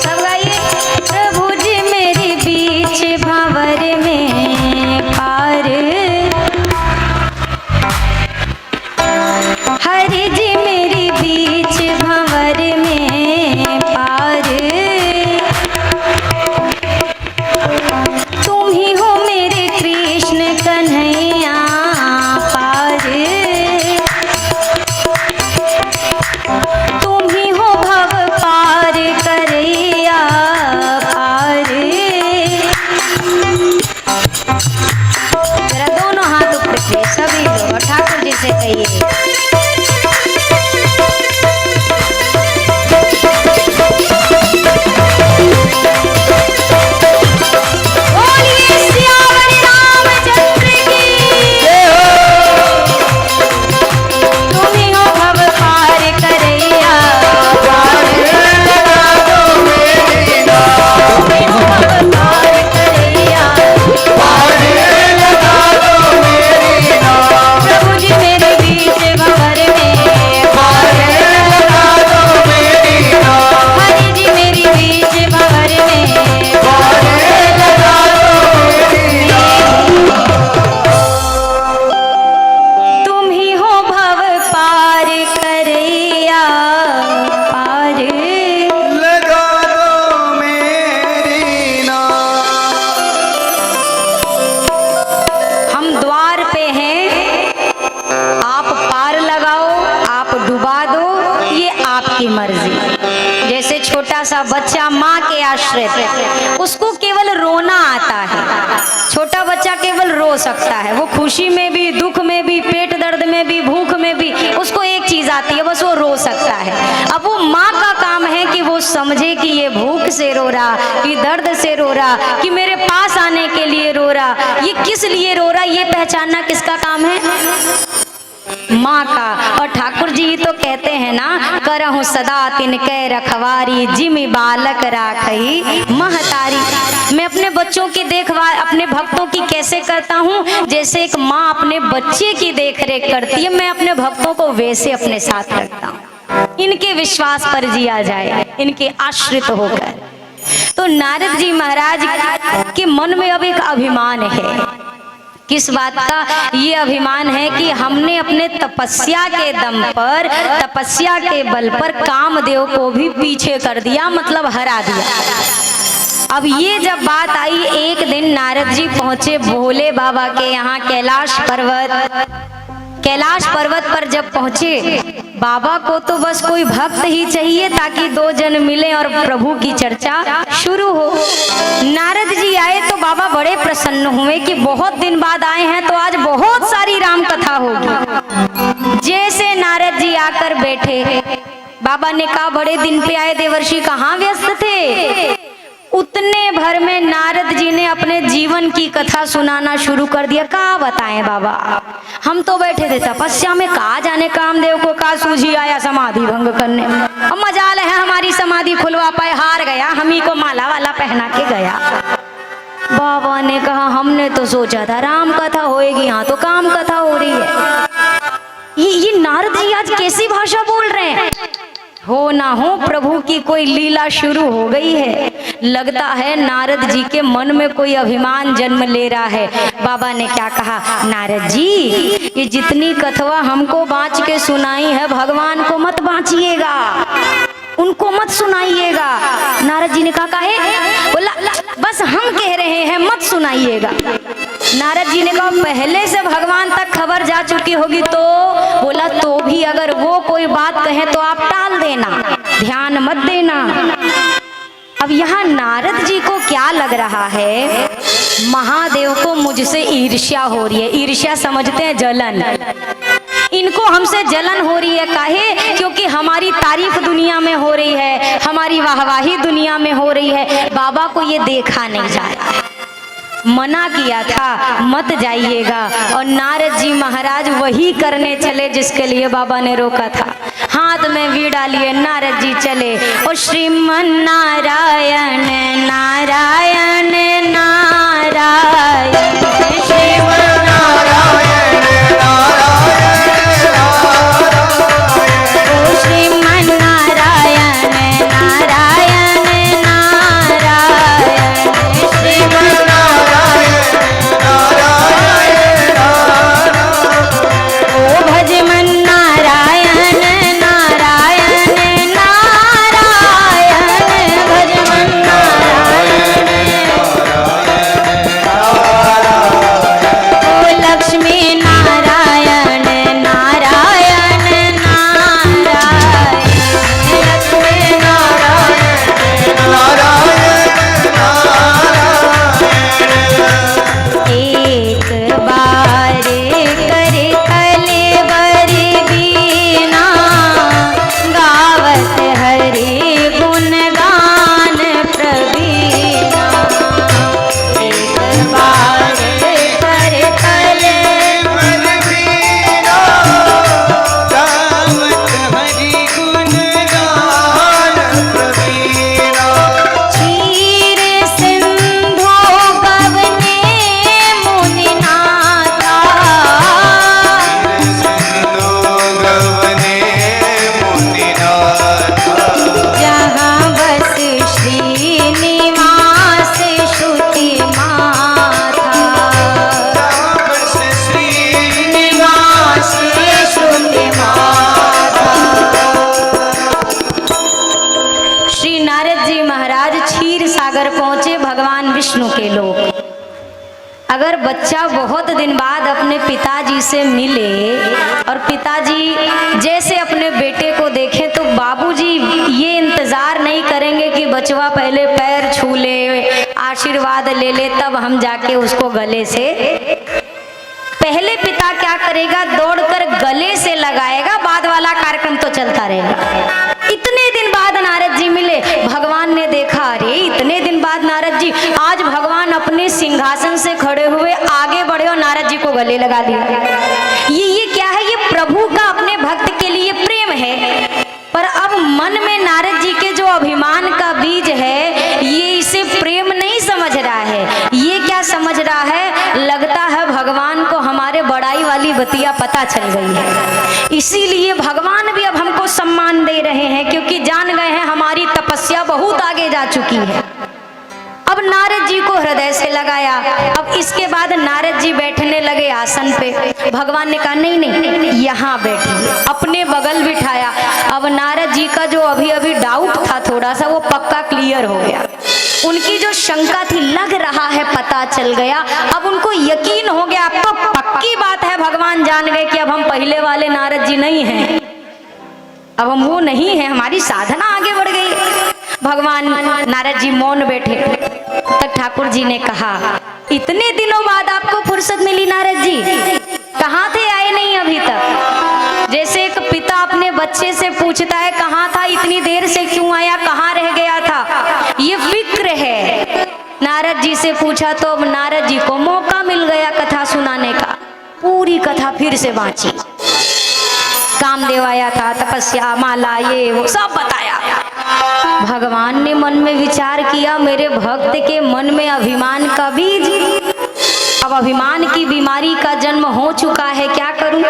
सब गाइए। प्रभु जी मेरी बीच भंवर में, पार हरि जी मेरी बीच भंवर में, पार तुम ही हो मेरे कृष्ण कन्हैया, पार तुम ही हो भव पार करे छोटा सा बच्चा माँ के आश्रित, उसको केवल रोना आता है। छोटा बच्चा केवल रो सकता है, वो खुशी में भी, दुख में भी, पेट दर्द में भी, भूख में भी, उसको एक चीज आती है, बस वो रो सकता है। अब वो माँ का काम है कि वो समझे कि ये भूख से रो रहा, कि दर्द से रो रहा, कि मेरे पास आने के लिए रो रहा, ये किस लिए रो रहा, ये पहचानना किसका काम है? माँ का। और ठाकुर जी तो कहते हैं ना, करहु सदा तिनके रखवारी, जिमि बालक राखई महतारी। मैं अपने बच्चों की देखभाल अपने भक्तों की कैसे करता हूँ? जैसे एक माँ अपने बच्चे की देखरेख करती है, मैं अपने भक्तों को वैसे अपने साथ रखता हूँ, इनके विश्वास पर जिया जाए, इनके आश्रित होकर। तो नारद जी महाराज के मन में अब एक अभिमान है। किस बात का ये अभिमान है? कि हमने अपने तपस्या के दम पर, तपस्या के बल पर कामदेव को भी पीछे कर दिया, मतलब हरा दिया। अब ये जब बात आई, एक दिन नारद जी पहुंचे भोले बाबा के यहाँ कैलाश पर्वत। कैलाश पर्वत पर जब पहुंचे, बाबा को तो बस कोई भक्त ही चाहिए ताकि दो जन मिले और प्रभु की चर्चा शुरू हो। नारद जी आए तो बाबा बड़े प्रसन्न हुए कि बहुत दिन बाद आए हैं तो आज बहुत सारी राम कथा होगी। जैसे नारद जी आकर बैठे, बाबा ने कहा बड़े दिन पे आए देवर्षि, कहाँ व्यस्त थे? उतने भर में नारद जी ने अपने जीवन की कथा सुनाना शुरू कर दिया। कहा बताएं बाबा, हम तो बैठे थे तपस्या में, कहा जाने कामदेव को का सूझी आया समाधि भंग करने, अब मजाल है हमारी समाधि खुलवा पाए, हार गया, हम ही को माला वाला पहना के गया। बाबा ने कहा हमने तो सोचा था राम कथा होएगी, यहाँ तो काम कथा हो रही है। ये नारद जी आज कैसी भाषा बोल रहे हैं? हो ना हो प्रभु की कोई लीला शुरू हो गई है। लगता है नारद जी के मन में कोई अभिमान जन्म ले रहा है। बाबा ने क्या कहा, नारद जी ये जितनी कथवा हमको बाँच के सुनाई है, भगवान को मत बाँचिएगा, उनको मत सुनाइएगा। नारद जी ने कहा काहे? बोला बस हम कह रहे हैं, मत सुनाइएगा। नारद जी ने कहा पहले से भगवान तक खबर जा चुकी होगी तो? बोला तो भी अगर वो कोई बात कहे तो आप टाल देना, ध्यान मत देना। अब यहाँ नारद जी को क्या लग रहा है, महादेव को मुझसे ईर्ष्या हो रही है। ईर्ष्या समझते हैं जलन, इनको हमसे जलन हो रही है। काहे? क्योंकि हमारी तारीफ दुनिया में हो रही है, हमारी वाहवाही दुनिया में हो रही है। बाबा को ये देखा नहीं जा रहा है। मना किया था मत जाइएगा, और नारद जी महाराज वही करने चले जिसके लिए बाबा ने रोका था। हाथ में वीणा लिए नारद जी चले, और श्रीमन नारायण नारायण नारायण, श्रीमन नारायण नारायण, श्रीमन नारायण नारायण नारायण, श्रीमन अगर बच्चा बहुत दिन बाद अपने पिताजी से मिले और पिताजी जैसे अपने बेटे को देखें तो बाबूजी ये इंतजार नहीं करेंगे कि बचवा पहले पैर छू ले, आशीर्वाद ले ले, तब हम जाके उसको गले से। पहले पिता क्या करेगा, दौड़कर गले से लगाएगा, बाद वाला कार्यक्रम तो चलता रहेगा। इतने दिन बाद नारद जी मिले, भगवान ने देखा, अरे इतने दिन बाद नारद जी, आज भगवान अपने सिंहासन से खड़े हुए आगे बढ़े और नारद जी को गले लगा दिया। ये क्या है, ये प्रभु का अपने भक्त के लिए प्रेम है। पर अब मन में नारद जी के जो अभिमान का बीज है, ये इसे प्रेम नहीं समझ रहा है। ये क्या समझ रहा है, लगता है भगवान को हमारे बड़ाई वाली बतिया पता चल गई है, इसीलिए भगवान भी अब हमको सम्मान दे रहे हैं, क्योंकि जान गए हैं हमारी तपस्या बहुत आगे जा चुकी है। अब नारद जी को हृदय से लगाया। अब इसके बाद नारद जी बैठने लगे आसन पे। भगवान ने कहा नहीं नहीं, यहाँ बैठिए, अपने बगल बिठाया। अब नारद जी का जो अभी अभी डाउट था थोड़ा सा, वो पक्का क्लियर हो गया। उनकी जो शंका थी, लग रहा है पता चल गया, अब उनको यकीन हो गया, अब तो पक्की बात है, भगवान जान गए कि अब हम पहले वाले नारद जी नहीं हैं, अब हम वो नहीं है, हमारी साधना आगे बढ़ गई। भगवान नारद जी मौन बैठे, तब ठाकुर जी ने कहा, इतने दिनों बाद आपको फुर्सत मिली नारद जी, कहाँ थे, आए नहीं अभी तक। जैसे एक पिता अपने बच्चे से पूछता है कहाँ था, इतनी देर से क्यों आया, कहाँ रह गया था, ये फिक्र है। नारद जी से पूछा तो अब नारद जी को मौका मिल गया कथा सुनाने का। पूरी कथा फिर से बांची, कामदेव आया था, तपस्या, माला, ये वो सब बताया। भगवान ने मन में विचार किया, मेरे भक्त के मन में अभिमान का बीज, अब अभिमान की बीमारी का जन्म हो चुका है, क्या करूं।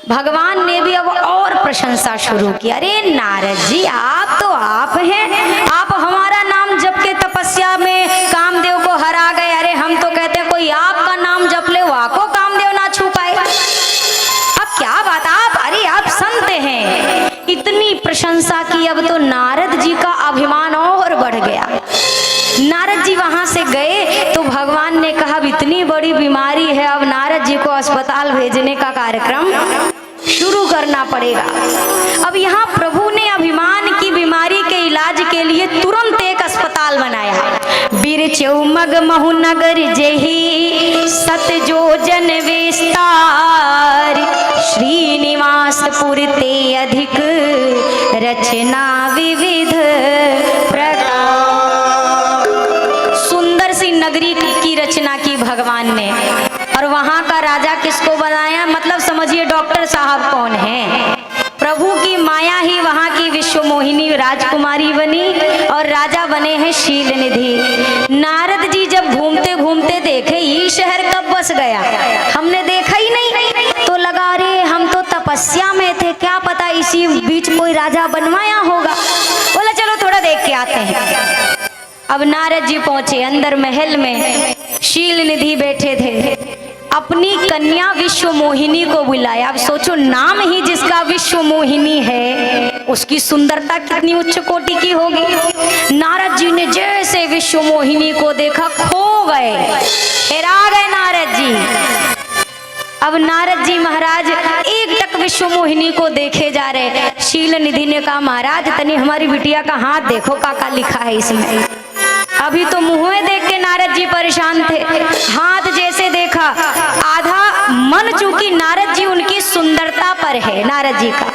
भगवान ने भी अब और प्रशंसा शुरू की, अरे नारद जी आप तो आप हैं, आप हमारा नाम जप के तपस्या में कामदेव को हरा गए। अरे हम तो कहते हैं कोई आपका नाम जप ले, वहाँ को कामदेव ना छू पाए। अब क्या बात, आप, अरे आप संत हैं। इतनी प्रशंसा की, अब तो नारद जी का अभिमान और बढ़ गया। नारद जी वहां से गए तो भगवान ने कहा, अब इतनी बड़ी बीमारी है, अब नारद जी को अस्पताल भेजने का कार्यक्रम शुरू करना पड़ेगा। अब यहाँ प्रभु ने अभिमान की बीमारी के इलाज के लिए तुरंत एक अस्पताल बनाया। बिरचऊ मग महु नगर जेहि सत जो जन विस्तार, श्रीनिवासपुर ते अधिक रचना विविध प्रकार। सुंदर सी नगरी की रचना की भगवान ने, और वहां का राजा किसको बनाया, मतलब समझिए डॉक्टर साहब कौन है। प्रभु की माया ही वहां की विश्व मोहिनी राजकुमारी बनी और राजा बने हैं शील निधि। नारद जी जब घूमते घूमते देखे ये शहर कब बस गया, हमने देखा ही नहीं, तो लगा अरे हम तो तपस्या में थे, क्या पता इसी बीच कोई राजा बनवाया होगा। बोला चलो थोड़ा देख के आते हैं। अब नारद जी पहुंचे अंदर महल में, शील निधि बैठे थे, अपनी कन्या विश्व मोहिनी को बुलाया। अब सोचो, नाम ही जिसका विश्व मोहिनी है, उसकी सुंदरता कितनी उच्च कोटि की होगी। नारद जी ने जैसे विश्व मोहिनी को देखा, खो गए, हेरा गए नारद जी। अब नारद जी महाराज एक टक विश्व मोहिनी को देखे जा रहे। शील निधि ने कहा, महाराज तनी हमारी बिटिया का हाथ देखो, काका लिखा है इसमें। अभी तो मुंह देख के नारद जी परेशान थे, हाथ जैसे देखा, आधा मन चूंकि नारद जी उनकी सुंदरता पर है, नारद जी का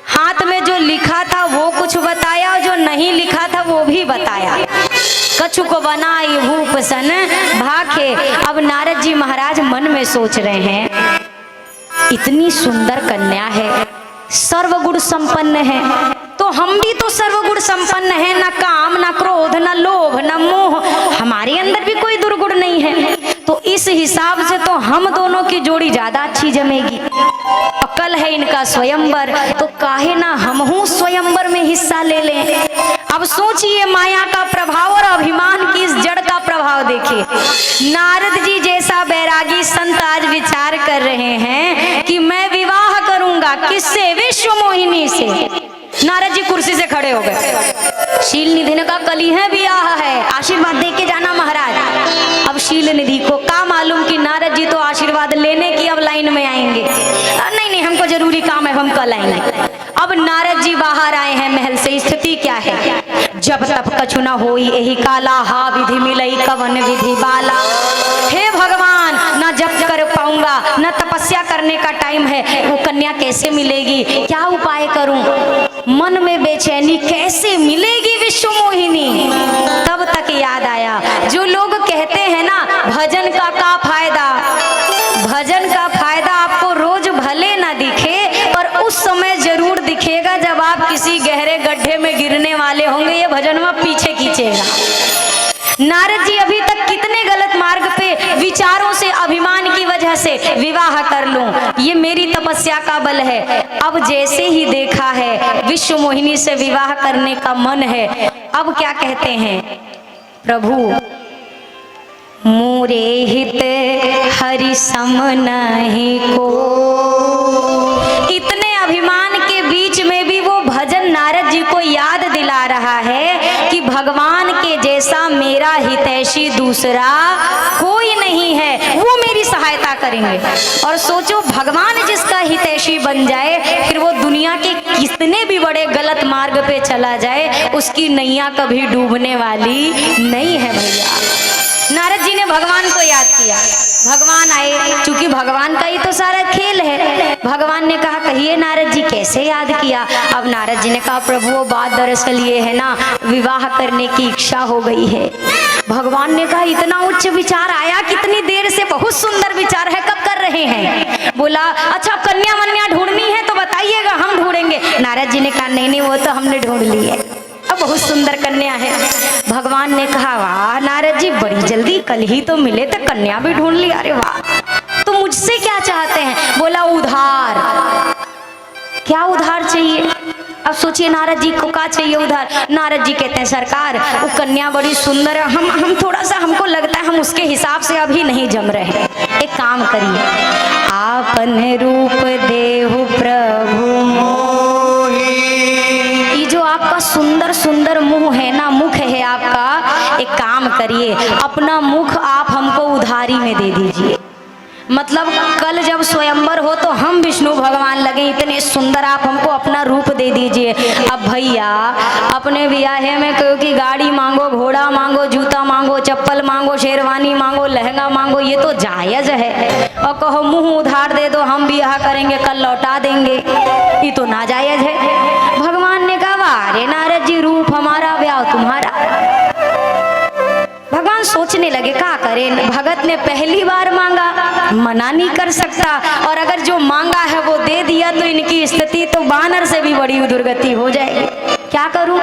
हाथ में जो लिखा था वो कुछ बताया, और जो नहीं लिखा था वो भी बताया। कछु को बनाई भूप सन भाखे। अब नारद जी महाराज मन में सोच रहे हैं, इतनी सुंदर कन्या है, सर्वगुण संपन्न है, तो हम भी तो सर्वगुण संपन्न है, न काम न क्रोध न लोभ न मोह, हमारे अंदर भी कोई दुर्गुण नहीं है। तो इस हिसाब से तो हम दोनों की जोड़ी ज्यादा अच्छी जमेगी। कल है इनका स्वयंवर, तो काहे ना हमहू स्वयंवर में हिस्सा ले लें। अब सोचिए माया का प्रभाव और अभिमान की इस जड़ का प्रभाव देखिए। नारद जी जैसा बैरागी संत आज विचार कर रहे हैं कि मैं विवाह करूंगा किससे, विश्व मोहिनी से। नारद जी कुर्सी से खड़े हो गए। शील निधि ने कहा, कल ही है ब्याह है, आशीर्वाद दे के जाना महाराज। अब शील निधि को क्या मालूम कि नारद जी तो आशीर्वाद लेने की अब लाइन में आएंगे। नहीं नहीं, हमको जरूरी काम है, हम कल आएंगे। अब नारद जी बाहर आए हैं महल से, स्थिति क्या है? जब तब कछु न होई यही काला, हा विधि मिलई कवन विधि बाला। हे भगवान, न जप कर पाऊंगा, न तपस्या करने का टाइम है, वो कन्या कैसे मिलेगी? क्या उपाय करूं? मन में बेचैनी, कैसे मिलेगी विश्व मोहिनी? तब तक याद आया, जो लोग कहते हैं ना भजन का फायदा, भजन का फायदा आपको रोज भले ना दिखे पर उस समय जरूर दिखेगा जब आप किसी गहरे गड्ढे में गिरने वाले होंगे, ये भजन में पीछे खींचेगा। नारद जी अभी तक कितने गलत मार्ग पे विचारों से, अभिमान की वजह से विवाह कर लूं, ये मेरी तपस्या का बल है। अब जैसे ही देखा है विश्व मोहिनी से विवाह करने का मन है, अब क्या कहते हैं प्रभु, मोरे हित हरि सम नहीं को। इतने अभिमान के बीच में भी वो भजन नारद जी को याद दिला रहा है कि भगवान के जैसा मेरा हितैषी दूसरा कोई नहीं है, वो मेरी सहायता करेंगे। और सोचो, भगवान जिसका हितैषी बन जाए, फिर वो दुनिया के कितने भी बड़े गलत मार्ग पे चला जाए, उसकी नैया कभी डूबने वाली नहीं है भैया। नारद जी ने भगवान को याद किया, भगवान आए, क्योंकि भगवान का ही तो सारा खेल है। भगवान ने कहा कहिए नारद जी कैसे याद किया? अब नारद जी ने कहा प्रभु वो बात दरअसल ये है ना, विवाह करने की इच्छा हो गई है। भगवान ने कहा इतना उच्च विचार आया कितनी देर से? बहुत सुंदर विचार है, कब कर रहे हैं? बोला अच्छा कन्या वन्या ढूंढनी है तो बताइएगा, हम ढूंढेंगे। नारद जी ने कहा नहीं नहीं, वो तो हमने ढूंढ ली है, अब बहुत सुंदर कन्या है। भगवान ने कहा वाह नारद जी, बड़ी जल्दी, कल ही तो मिले तो कन्या भी ढूंढ ली, अरे वाह। तो मुझसे क्या चाहते हैं? बोला उधार। क्या उधार चाहिए? अब सोचिए नारद जी को क्या चाहिए उधार? नारद जी कहते हैं सरकार वो कन्या बड़ी सुंदर है, हम थोड़ा सा, हमको लगता है हम उसके हिसाब से अभी नहीं जम रहे हैं, एक काम करिए, आपन रूप देहु प्रभु मोहि। ये जो आपका सुंदर सुंदर मुंह है ना, मुख है आपका, एक काम करिए अपना मुख आप हमको उधारी में दे दीजिए। मतलब कल जब स्वयंवर हो तो हम विष्णु भगवान लगे, इतने सुंदर आप हमको अपना रूप दे दीजिए। अब भैया अपने ब्याहे में क्योंकि गाड़ी मांगो, घोड़ा मांगो, जूता मांगो, चप्पल मांगो, शेरवानी मांगो, लहंगा मांगो, ये तो जायज है। और कहो मुंह उधार दे दो, हम ब्याह करेंगे कल लौटा देंगे, ये तो नाजायज है। भगवान ने कहा अरे नारद जी रूप हमारा ब्याह तुम्हारा। भगवान सोचने लगे क्या करें, भगत ने पहली बार मांगा, मना नहीं कर सकता, और अगर जो मांगा है वो दे दिया तो इनकी स्थिति तो बानर से भी बड़ी दुर्गति हो जाएगी, क्या करूं?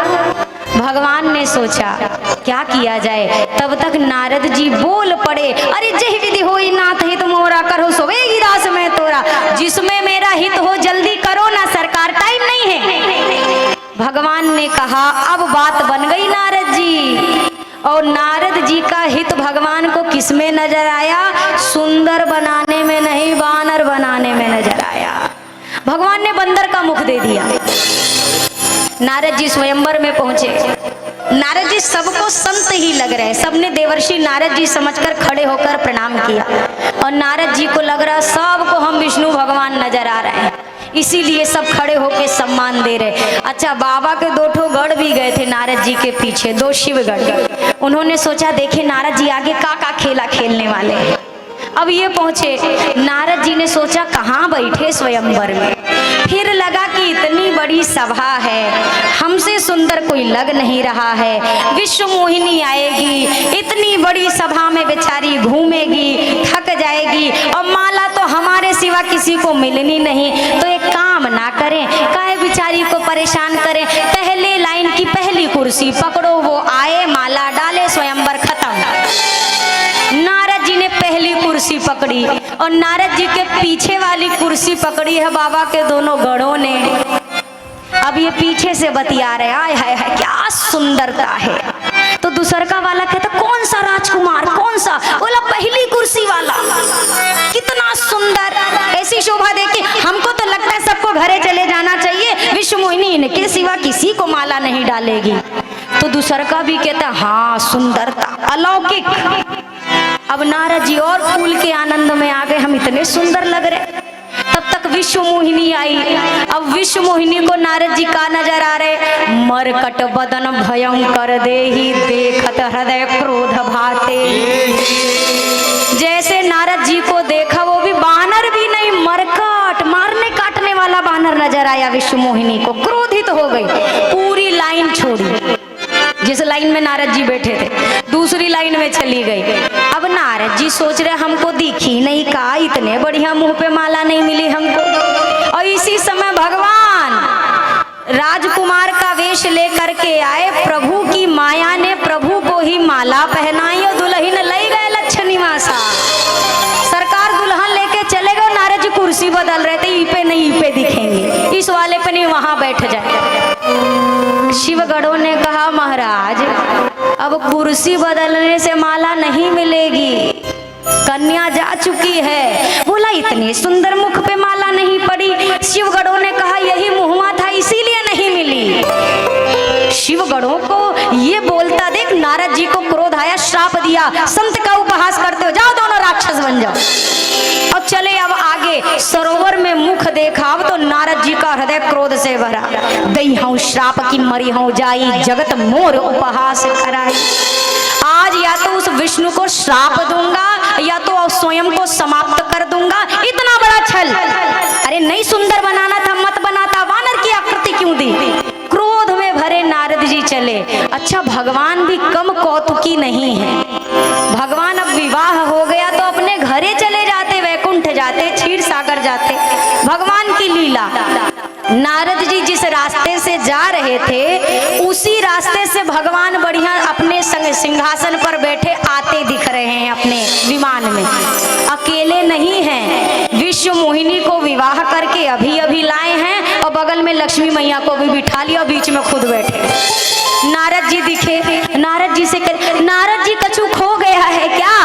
भगवान ने सोचा क्या किया जाए। तब तक नारद जी बोल पड़े, अरे जय विधि होई नाथ हित मोरा, करो सोवेगी दास में तोरा, जिसमें मेरा हित हो जल्दी करो ना सरकार, टाइम नहीं है। भगवान ने कहा अब बात बन गई नारद जी। और नारद जी का हित भगवान को किसमें नजर आया? सुंदर बनाने में नहीं, बानर बनाने में नजर आया। भगवान ने बंदर का मुख दे दिया। नारद जी स्वयंवर में पहुंचे। नारद जी सबको संत ही लग रहे, सबने देवर्षि नारद जी समझकर खड़े होकर प्रणाम किया, और नारद जी को लग रहा सबको हम विष्णु भगवान नजर आ रहे हैं, इसीलिए सब खड़े होकर सम्मान दे रहे। अच्छा बाबा के दो ठो गढ़ भी गए थे नारद जी के पीछे, दो शिवगढ़। उन्होंने सोचा देखे नारद जी आगे का खेला खेलने वाले हैं। अब ये पहुंचे, नारद जी ने सोचा कहाँ बैठे स्वयंवर में, फिर लगा कि इतनी बड़ी सभा है, हमसे सुंदर कोई लग नहीं रहा है, विश्व मोहिनी आएगी, इतनी बड़ी सभा में बेचारी घूमेगी, थक जाएगी, और माला तो हमारे सिवा किसी को मिलनी नहीं, तो एक काम ना करें, काहे बेचारी को परेशान करें, पहले लाइन की पहली कुर्सी पकड़ो, वो आए माला डाले, स्वयंवर खत्म। नारद जी ने पहली कुर्सी पकड़ी, और नारद जी के पीछे वाली कुर्सी पकड़ी है बाबा के दोनों गढ़ों ने। अब ये पीछे से बतिया रहे, आय हाय हाय क्या सुंदरता है। तो दूसरका वाला कहता कौन सा राजकुमार, कौन सा? बोला पहली कुर्सी वाला, कितना सुंदर, ऐसी शोभा देख के हमको तो लगता है सबको घरे चले जाना चाहिए, विश्व मोहिनी इनके सिवा किसी को माला नहीं डालेगी। तो दूसरका भी कहता हाँ सुंदरता अलौकिक। अब नारद जी और फूल के आनंद में आ गए, हम इतने सुंदर लग रहे। तब तक विश्व मोहिनी आई। अब विश्व मोहिनी को नारद जी का नजर आ रहे, मरकट बदन भयंकर देहि देखत हृदय क्रोध भाते। जैसे नारद जी को देखा, वो भी बानर भी नहीं, मरकट मारने काटने वाला बानर नजर आया विश्व मोहिनी को। क्रोधित हो गई, पूरी लाइन छोड़ी, जिस लाइन में नारद जी बैठे थे दूसरी लाइन में चली गई। अब नारद जी सोच रहे हमको दिखी नहीं, का इतने बढ़िया मुंह पे माला नहीं मिली हमको। और इसी समय भगवान राजकुमार का वेश लेकर के आए। प्रभु की माया ने प्रभु को ही माला पहनाई और दुल्हन लई गए लक्षण निवासा। सरकार दुल्हन लेके चले गए, नारद जी कुर्सी बदल रहे थे, ई पे नहीं ई पे दिखेंगे, इस वाले पे नहीं वहां बैठ जाए। शिवगढ़ों ने कहा महाराज अब कुर्सी बदलने से माला नहीं मिलेगी, कन्या जा चुकी है। बोला इतने सुंदर मुख पे माला नहीं पड़ी। शिवगढ़ों ने कहा यही मुहमा था इसीलिए नहीं मिली। शिवगढ़ों को ये बोलता देख नारद जी को क्रोध आया, श्राप दिया, संत का उपहास करते हो, जाओ दोनों राक्षस बन जाओ। और चले अब आगे सरोवर में मुख देखा, अब तो नारद जी का हृदय क्रोध से भरा। गई हूँ श्राप की मरी हूँ जाई, जगत मोर उपहास कराई। आज या तो उस विष्णु को श्राप दूंगा या तो स्वयं को समाप्त कर दूंगा। इतना बड़ा छल, अरे नहीं सुंदर बनाना था मत बनाता, वानर की आकृति क्यों दी। क्रोध में भरे नारद जी चले। अच्छा भगवान भी कम कौतुकी नहीं है। भगवान अब विवाह हो गया तो अपने घरे चले जाते, वैकुंठ जाते, क्षीर सागर जाते। भगवान की लीला। नारद जी जिस रास्ते से जा रहे थे उसी रास्ते से भगवान बढ़िया अपने संग सिंहासन पर बैठे आते दिख रहे हैं अपने विमान में। अकेले नहीं हैं, विश्व मोहिनी को विवाह करके अभी अभी लाए हैं और बगल में लक्ष्मी मैया को भी बिठा लिया, बीच में खुद बैठे। नारद जी दिखे, नारद जी से नारद जी कछु खो गया है क्या,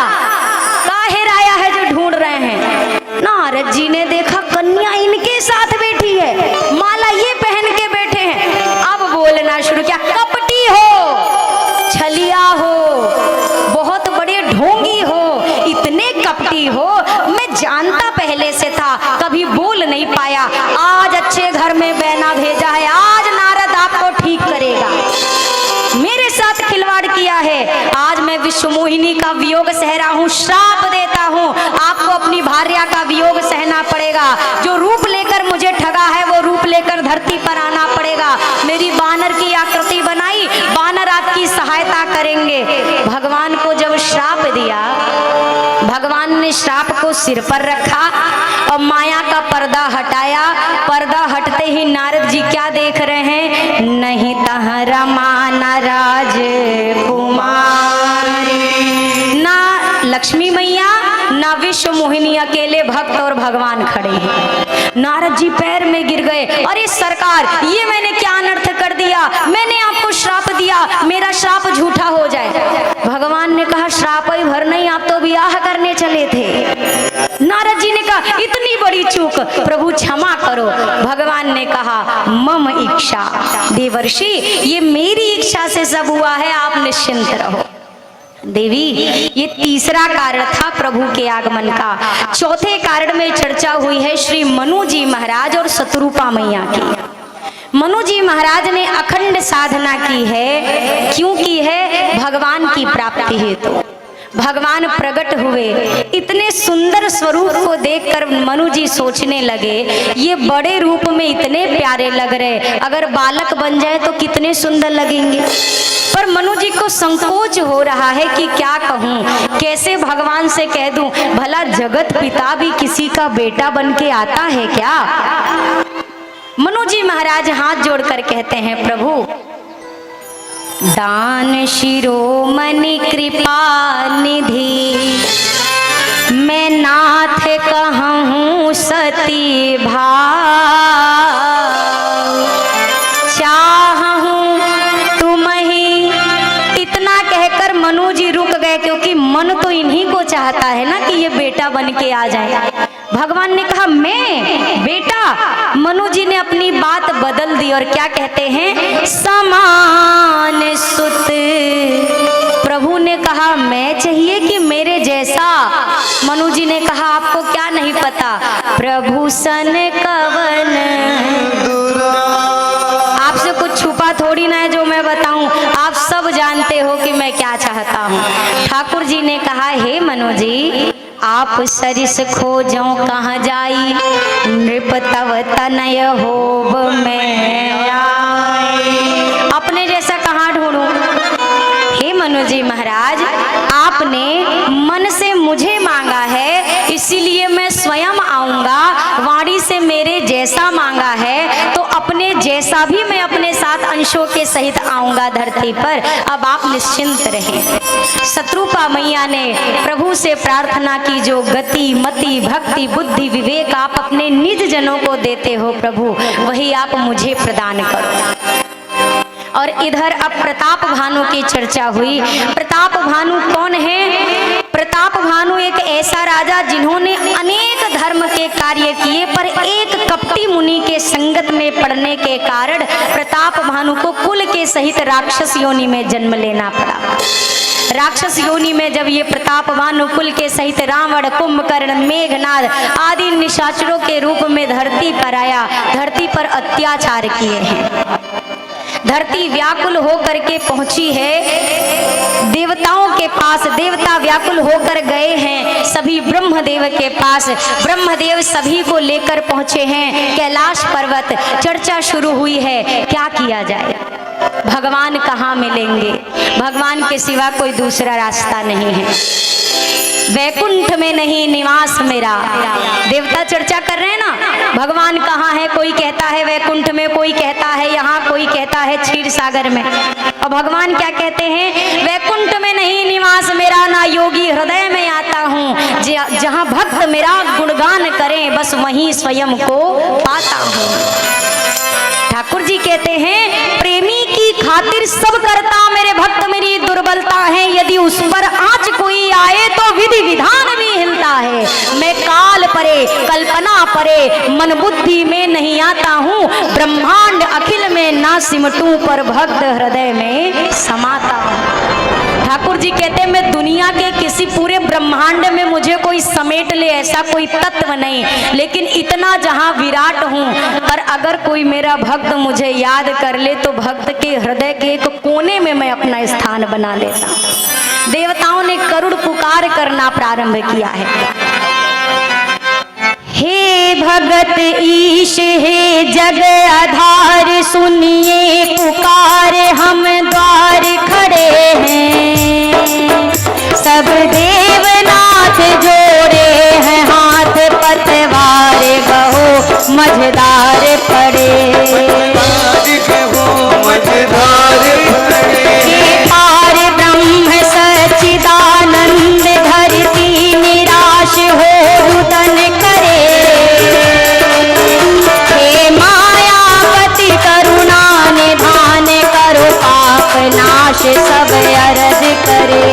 काहे राया है जो ढूंढ रहे हैं। नारद जी ने देखा कन्या इनके साथ बैठी है, माला ये पहन के बैठे हैं। अब बोलना शुरू किया, कपटी हो, छलिया हो, बहुत बड़े ढोंगी हो, इतने कपटी हो, मैं जानता पहले से था, कभी बोल नहीं पाया। आज अच्छे घर में बहना भेजा है, आज नारद आपको ठीक करेगा। मेरे साथ खिलवाड़ किया है, आज मैं विश्व मोहिनी का वियोग सह रहा हूँ, श्राप देता हूँ आपको अपनी भार्या का वियोग सहना पड़ेगा। जो रूप लेकर मुझे ठगा है वो रूप लेकर धरती पर आना पड़ेगा। मेरी बानर की आकृति बनाई, बानर आपकी सहायता करेंगे। भगवान को जब श्राप दिया, भगवान ने श्राप को सिर पर रखा और माया का पर्दा हटाया। पर्दा हटते ही नारद जी क्या देख रहे हैं, नहीं तहरा माना राजकुमारी, ना लक्ष्मी मैया ना विश्व मोहिनी, अकेले भक्त और भगवान खड़े हैं। नारद जी पैर में गिर गए, अरे सरकार ये मैंने क्या अनर्थ कर दिया, मैंने आपको श्राप दिया, मेरा श्राप झूठा हो जाए। भगवान ने कहा श्राप ही भर नहीं, आप तो विवाह करने चले थे। नारद जी ने कहा इतनी बड़ी चूक, प्रभु क्षमा करो। भगवान ने कहा मम इच्छा देवर्षि, ये मेरी इच्छा से सब हुआ है, आप निश्चिंत रहो। देवी ये तीसरा कारण था प्रभु के आगमन का। चौथे कारण में चर्चा हुई है श्री मनु जी महाराज और शत्रुपा मैया की। मनु जी महाराज ने अखंड साधना की है, क्यों की है, भगवान की प्राप्ति हेतु। भगवान प्रकट हुए, इतने सुंदर स्वरूप को देखकर मनु जी सोचने लगे ये बड़े रूप में इतने प्यारे लग रहे, अगर बालक बन जाए तो कितने सुंदर लगेंगे। पर मनु जी को संकोच हो रहा है कि क्या कहूँ, कैसे भगवान से कह दूं, भला जगत पिता भी किसी का बेटा बन के आता है क्या। मनु जी महाराज हाथ जोड़कर कहते हैं प्रभु दान शिरोमणि कृपा निधि, मैं नाथ कहूँ सती भाव, चाहूँ तुम ही। इतना कहकर मनु जी रुक गए, क्योंकि मन तो इन्हीं को चाहता है ना कि ये बेटा बन के आ जाए। भगवान ने कहा मैं बेटा, मनु जी ने अपनी बात बदल दी और क्या कहते हैं समान सुत। प्रभु ने कहा मैं चाहिए कि मेरे जैसा। मनु जी ने कहा आपको क्या नहीं पता, प्रभु प्रभु सन कवन। आपसे कुछ छुपा थोड़ी ना है जो मैं बताऊं, आप सब जानते हो कि मैं क्या चाहता हूं। ठाकुर जी ने कहा, हे मनु जी, आप सरिस खोजो कहाँ जाई, नृप तव तनय होब में आई। अपने जैसा कहाँ ढूंढूं। हे मनु जी महाराज, आपने मन से मुझे मांगा है, इसीलिए मैं स्वयं आऊंगा। वाणी से मेरे जैसा मांगा है तो अपने जैसा भी मैं अपने साथ अंशों के सहित आऊंगा धरती पर। अब आप निश्चिंत रहें। शत्रुपा मैया ने प्रभु से प्रार्थना की, जो गति मति भक्ति बुद्धि विवेक आप अपने निज जनों को देते हो प्रभु, वही आप मुझे प्रदान करो। और इधर अब प्रताप भानु की चर्चा हुई। प्रताप भानु कौन है? प्रताप भानु एक ऐसा राजा जिन्होंने अनेक धर्म के कार्य किए, पर एक कपटी मुनि के संगत में पड़ने के कारण प्रताप भानु को कुल के सहित राक्षस योनि में जन्म लेना पड़ा। राक्षस योनि में जब ये प्रताप भानु कुल के सहित रावण, कुंभकर्ण, मेघनाद आदि निशाचरों के रूप में धरती पर आया, धरती पर अत्याचार किए हैं। धरती व्याकुल होकर के पहुंची है देवताओं के पास। देवता व्याकुल होकर गए हैं सभी ब्रह्मदेव के पास। ब्रह्मदेव सभी को लेकर पहुंचे हैं कैलाश पर्वत। चर्चा शुरू हुई है, क्या किया जाए, भगवान कहाँ मिलेंगे। भगवान के सिवा कोई दूसरा रास्ता नहीं है। वैकुंठ में नहीं निवास मेरा। देवता चर्चा कर रहे हैं ना, भगवान कहाँ है। कोई कहता है वैकुंठ में, कोई कहता है यहाँ, कोई कहता है क्षीर सागर में। और भगवान क्या कहते हैं, वैकुंठ में नहीं निवास मेरा, ना योगी हृदय में आता हूँ। जहाँ भक्त मेरा गुणगान करें, बस वहीं स्वयं को पाता हूँ। ठाकुर जी कहते हैं, प्रेमी की खातिर सब करता, मेरे भक्त मेरी दुर्बलता है। यदि उस पर आँच कोई आए तो विधि विधान भी हिलता है। मैं काल परे कल्पना परे मन बुद्धि में नहीं आता हूँ। ब्रह्मांड अखिल में ना सिमटूं, पर भक्त हृदय में समाता हूँ। ठाकुर जी कहते हैं, मैं दुनिया के किसी पूरे ब्रह्मांड में मुझे कोई समेट ले ऐसा कोई तत्व नहीं, लेकिन इतना जहां विराट हूं। पर अगर कोई मेरा भक्त मुझे याद कर ले तो भक्त के हृदय के एक कोने में मैं अपना स्थान बना लेता हूं। देवताओं ने करुण पुकार करना प्रारंभ किया है। हे भगत ईश, हे जग आधार, सुनिए पुकार हम द्वार खड़े हैं। सब देवनाथ जोड़े हैं हाथ, पतवार बहो मझधार पड़े। पार ब्रह्म सच्चिदानंद, धरती निराश हो रुदन करे। हे मायावती करुणा निधान, करो पाप नाश सब अरज करे।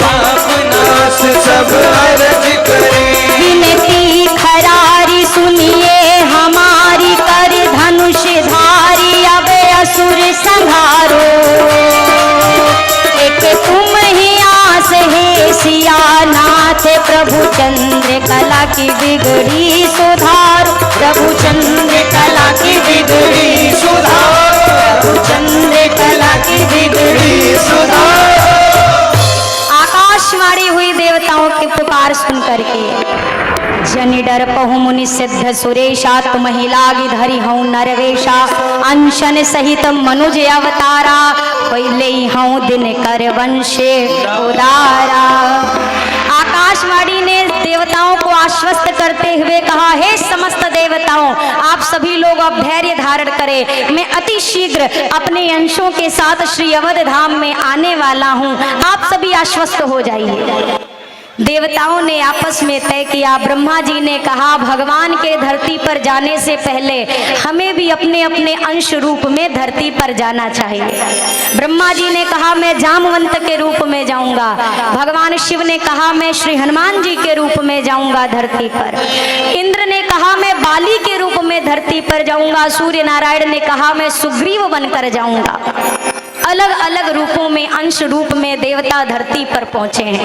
पाप नाश सब अरज करे। विनती खरारी सुनिए हमारी, कर धनुष धारी अब असुर संहारो। एक तुम ही आस है सिया नाथ, प्रभु चंद्र कला की बिगड़ी सुधार। प्रभु चंद्र कला की बिगड़ी सुधार। प्रभु चंद्र कला की बिगड़ी सुधार। आकाशवाणी हुई देवताओं की पुकार सुन करके। जनि डर पहु मुनि सिद्ध सुरेशा, तुम ही लागी धरि हूँ नरवेशा। अंशन सहित मनुज अवतारा, पहले हूँ दिन कर वंशे उदारा। आकाशवाणी ने देवताओं को आश्वस्त करते हुए कहा, हे समस्त देवताओं, आप सभी लोग अब धैर्य धारण करें। मैं अति शीघ्र अपने अंशों के साथ श्री अवध धाम में आने वाला हूँ। आप सभी आश्वस्त हो जाइए। देवताओं ने आपस में तय किया। ब्रह्मा जी ने कहा, भगवान के धरती पर जाने से पहले हमें भी अपने अपने अंश रूप में धरती पर जाना चाहिए। ब्रह्मा जी ने कहा, मैं जामवंत के रूप में जाऊंगा। भगवान शिव ने कहा, मैं श्री हनुमान जी के रूप में जाऊंगा धरती पर। इंद्र ने कहा, मैं बाली के रूप में धरती पर जाऊंगा। सूर्य नारायण ने कहा, मैं सुग्रीव बनकर जाऊंगा। अलग अलग रूपों में अंश रूप में देवता धरती पर पहुंचे हैं।